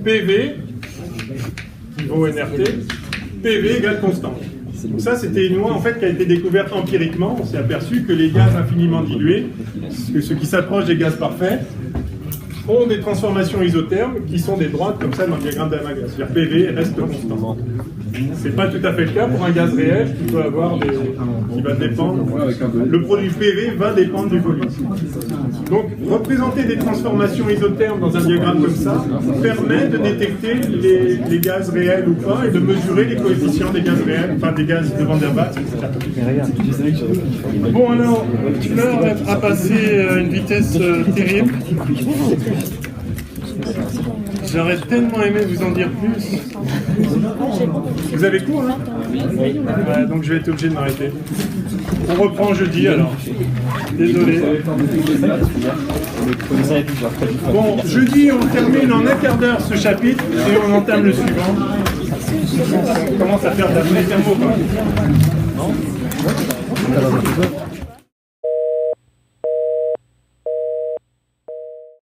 PV, qui vaut NRT, PV égale constante. Donc ça, c'était une loi en fait qui a été découverte empiriquement. On s'est aperçu que les gaz infiniment dilués, ceux qui s'approchent des gaz parfaits, ont des transformations isothermes qui sont des droites comme ça dans le diagramme d'Amaga. C'est-à-dire PV reste constant. C'est pas tout à fait le cas pour un gaz réel qui peut avoir qui va dépendre. Le produit PV va dépendre du volume. Donc, représenter des transformations isothermes dans un diagramme comme ça permet de détecter les gaz réels ou pas et de mesurer les coefficients des gaz réels, enfin des gaz de Van der Waals, etc. Bon, alors, l'heure a passé une vitesse terrible. J'aurais tellement aimé vous en dire plus. Vous avez cours, hein? Donc je vais être obligé de m'arrêter. On reprend jeudi, alors. Désolé. Bon, jeudi, on termine en un quart d'heure ce chapitre et on entame le suivant. On commence à faire de la thermo, quoi.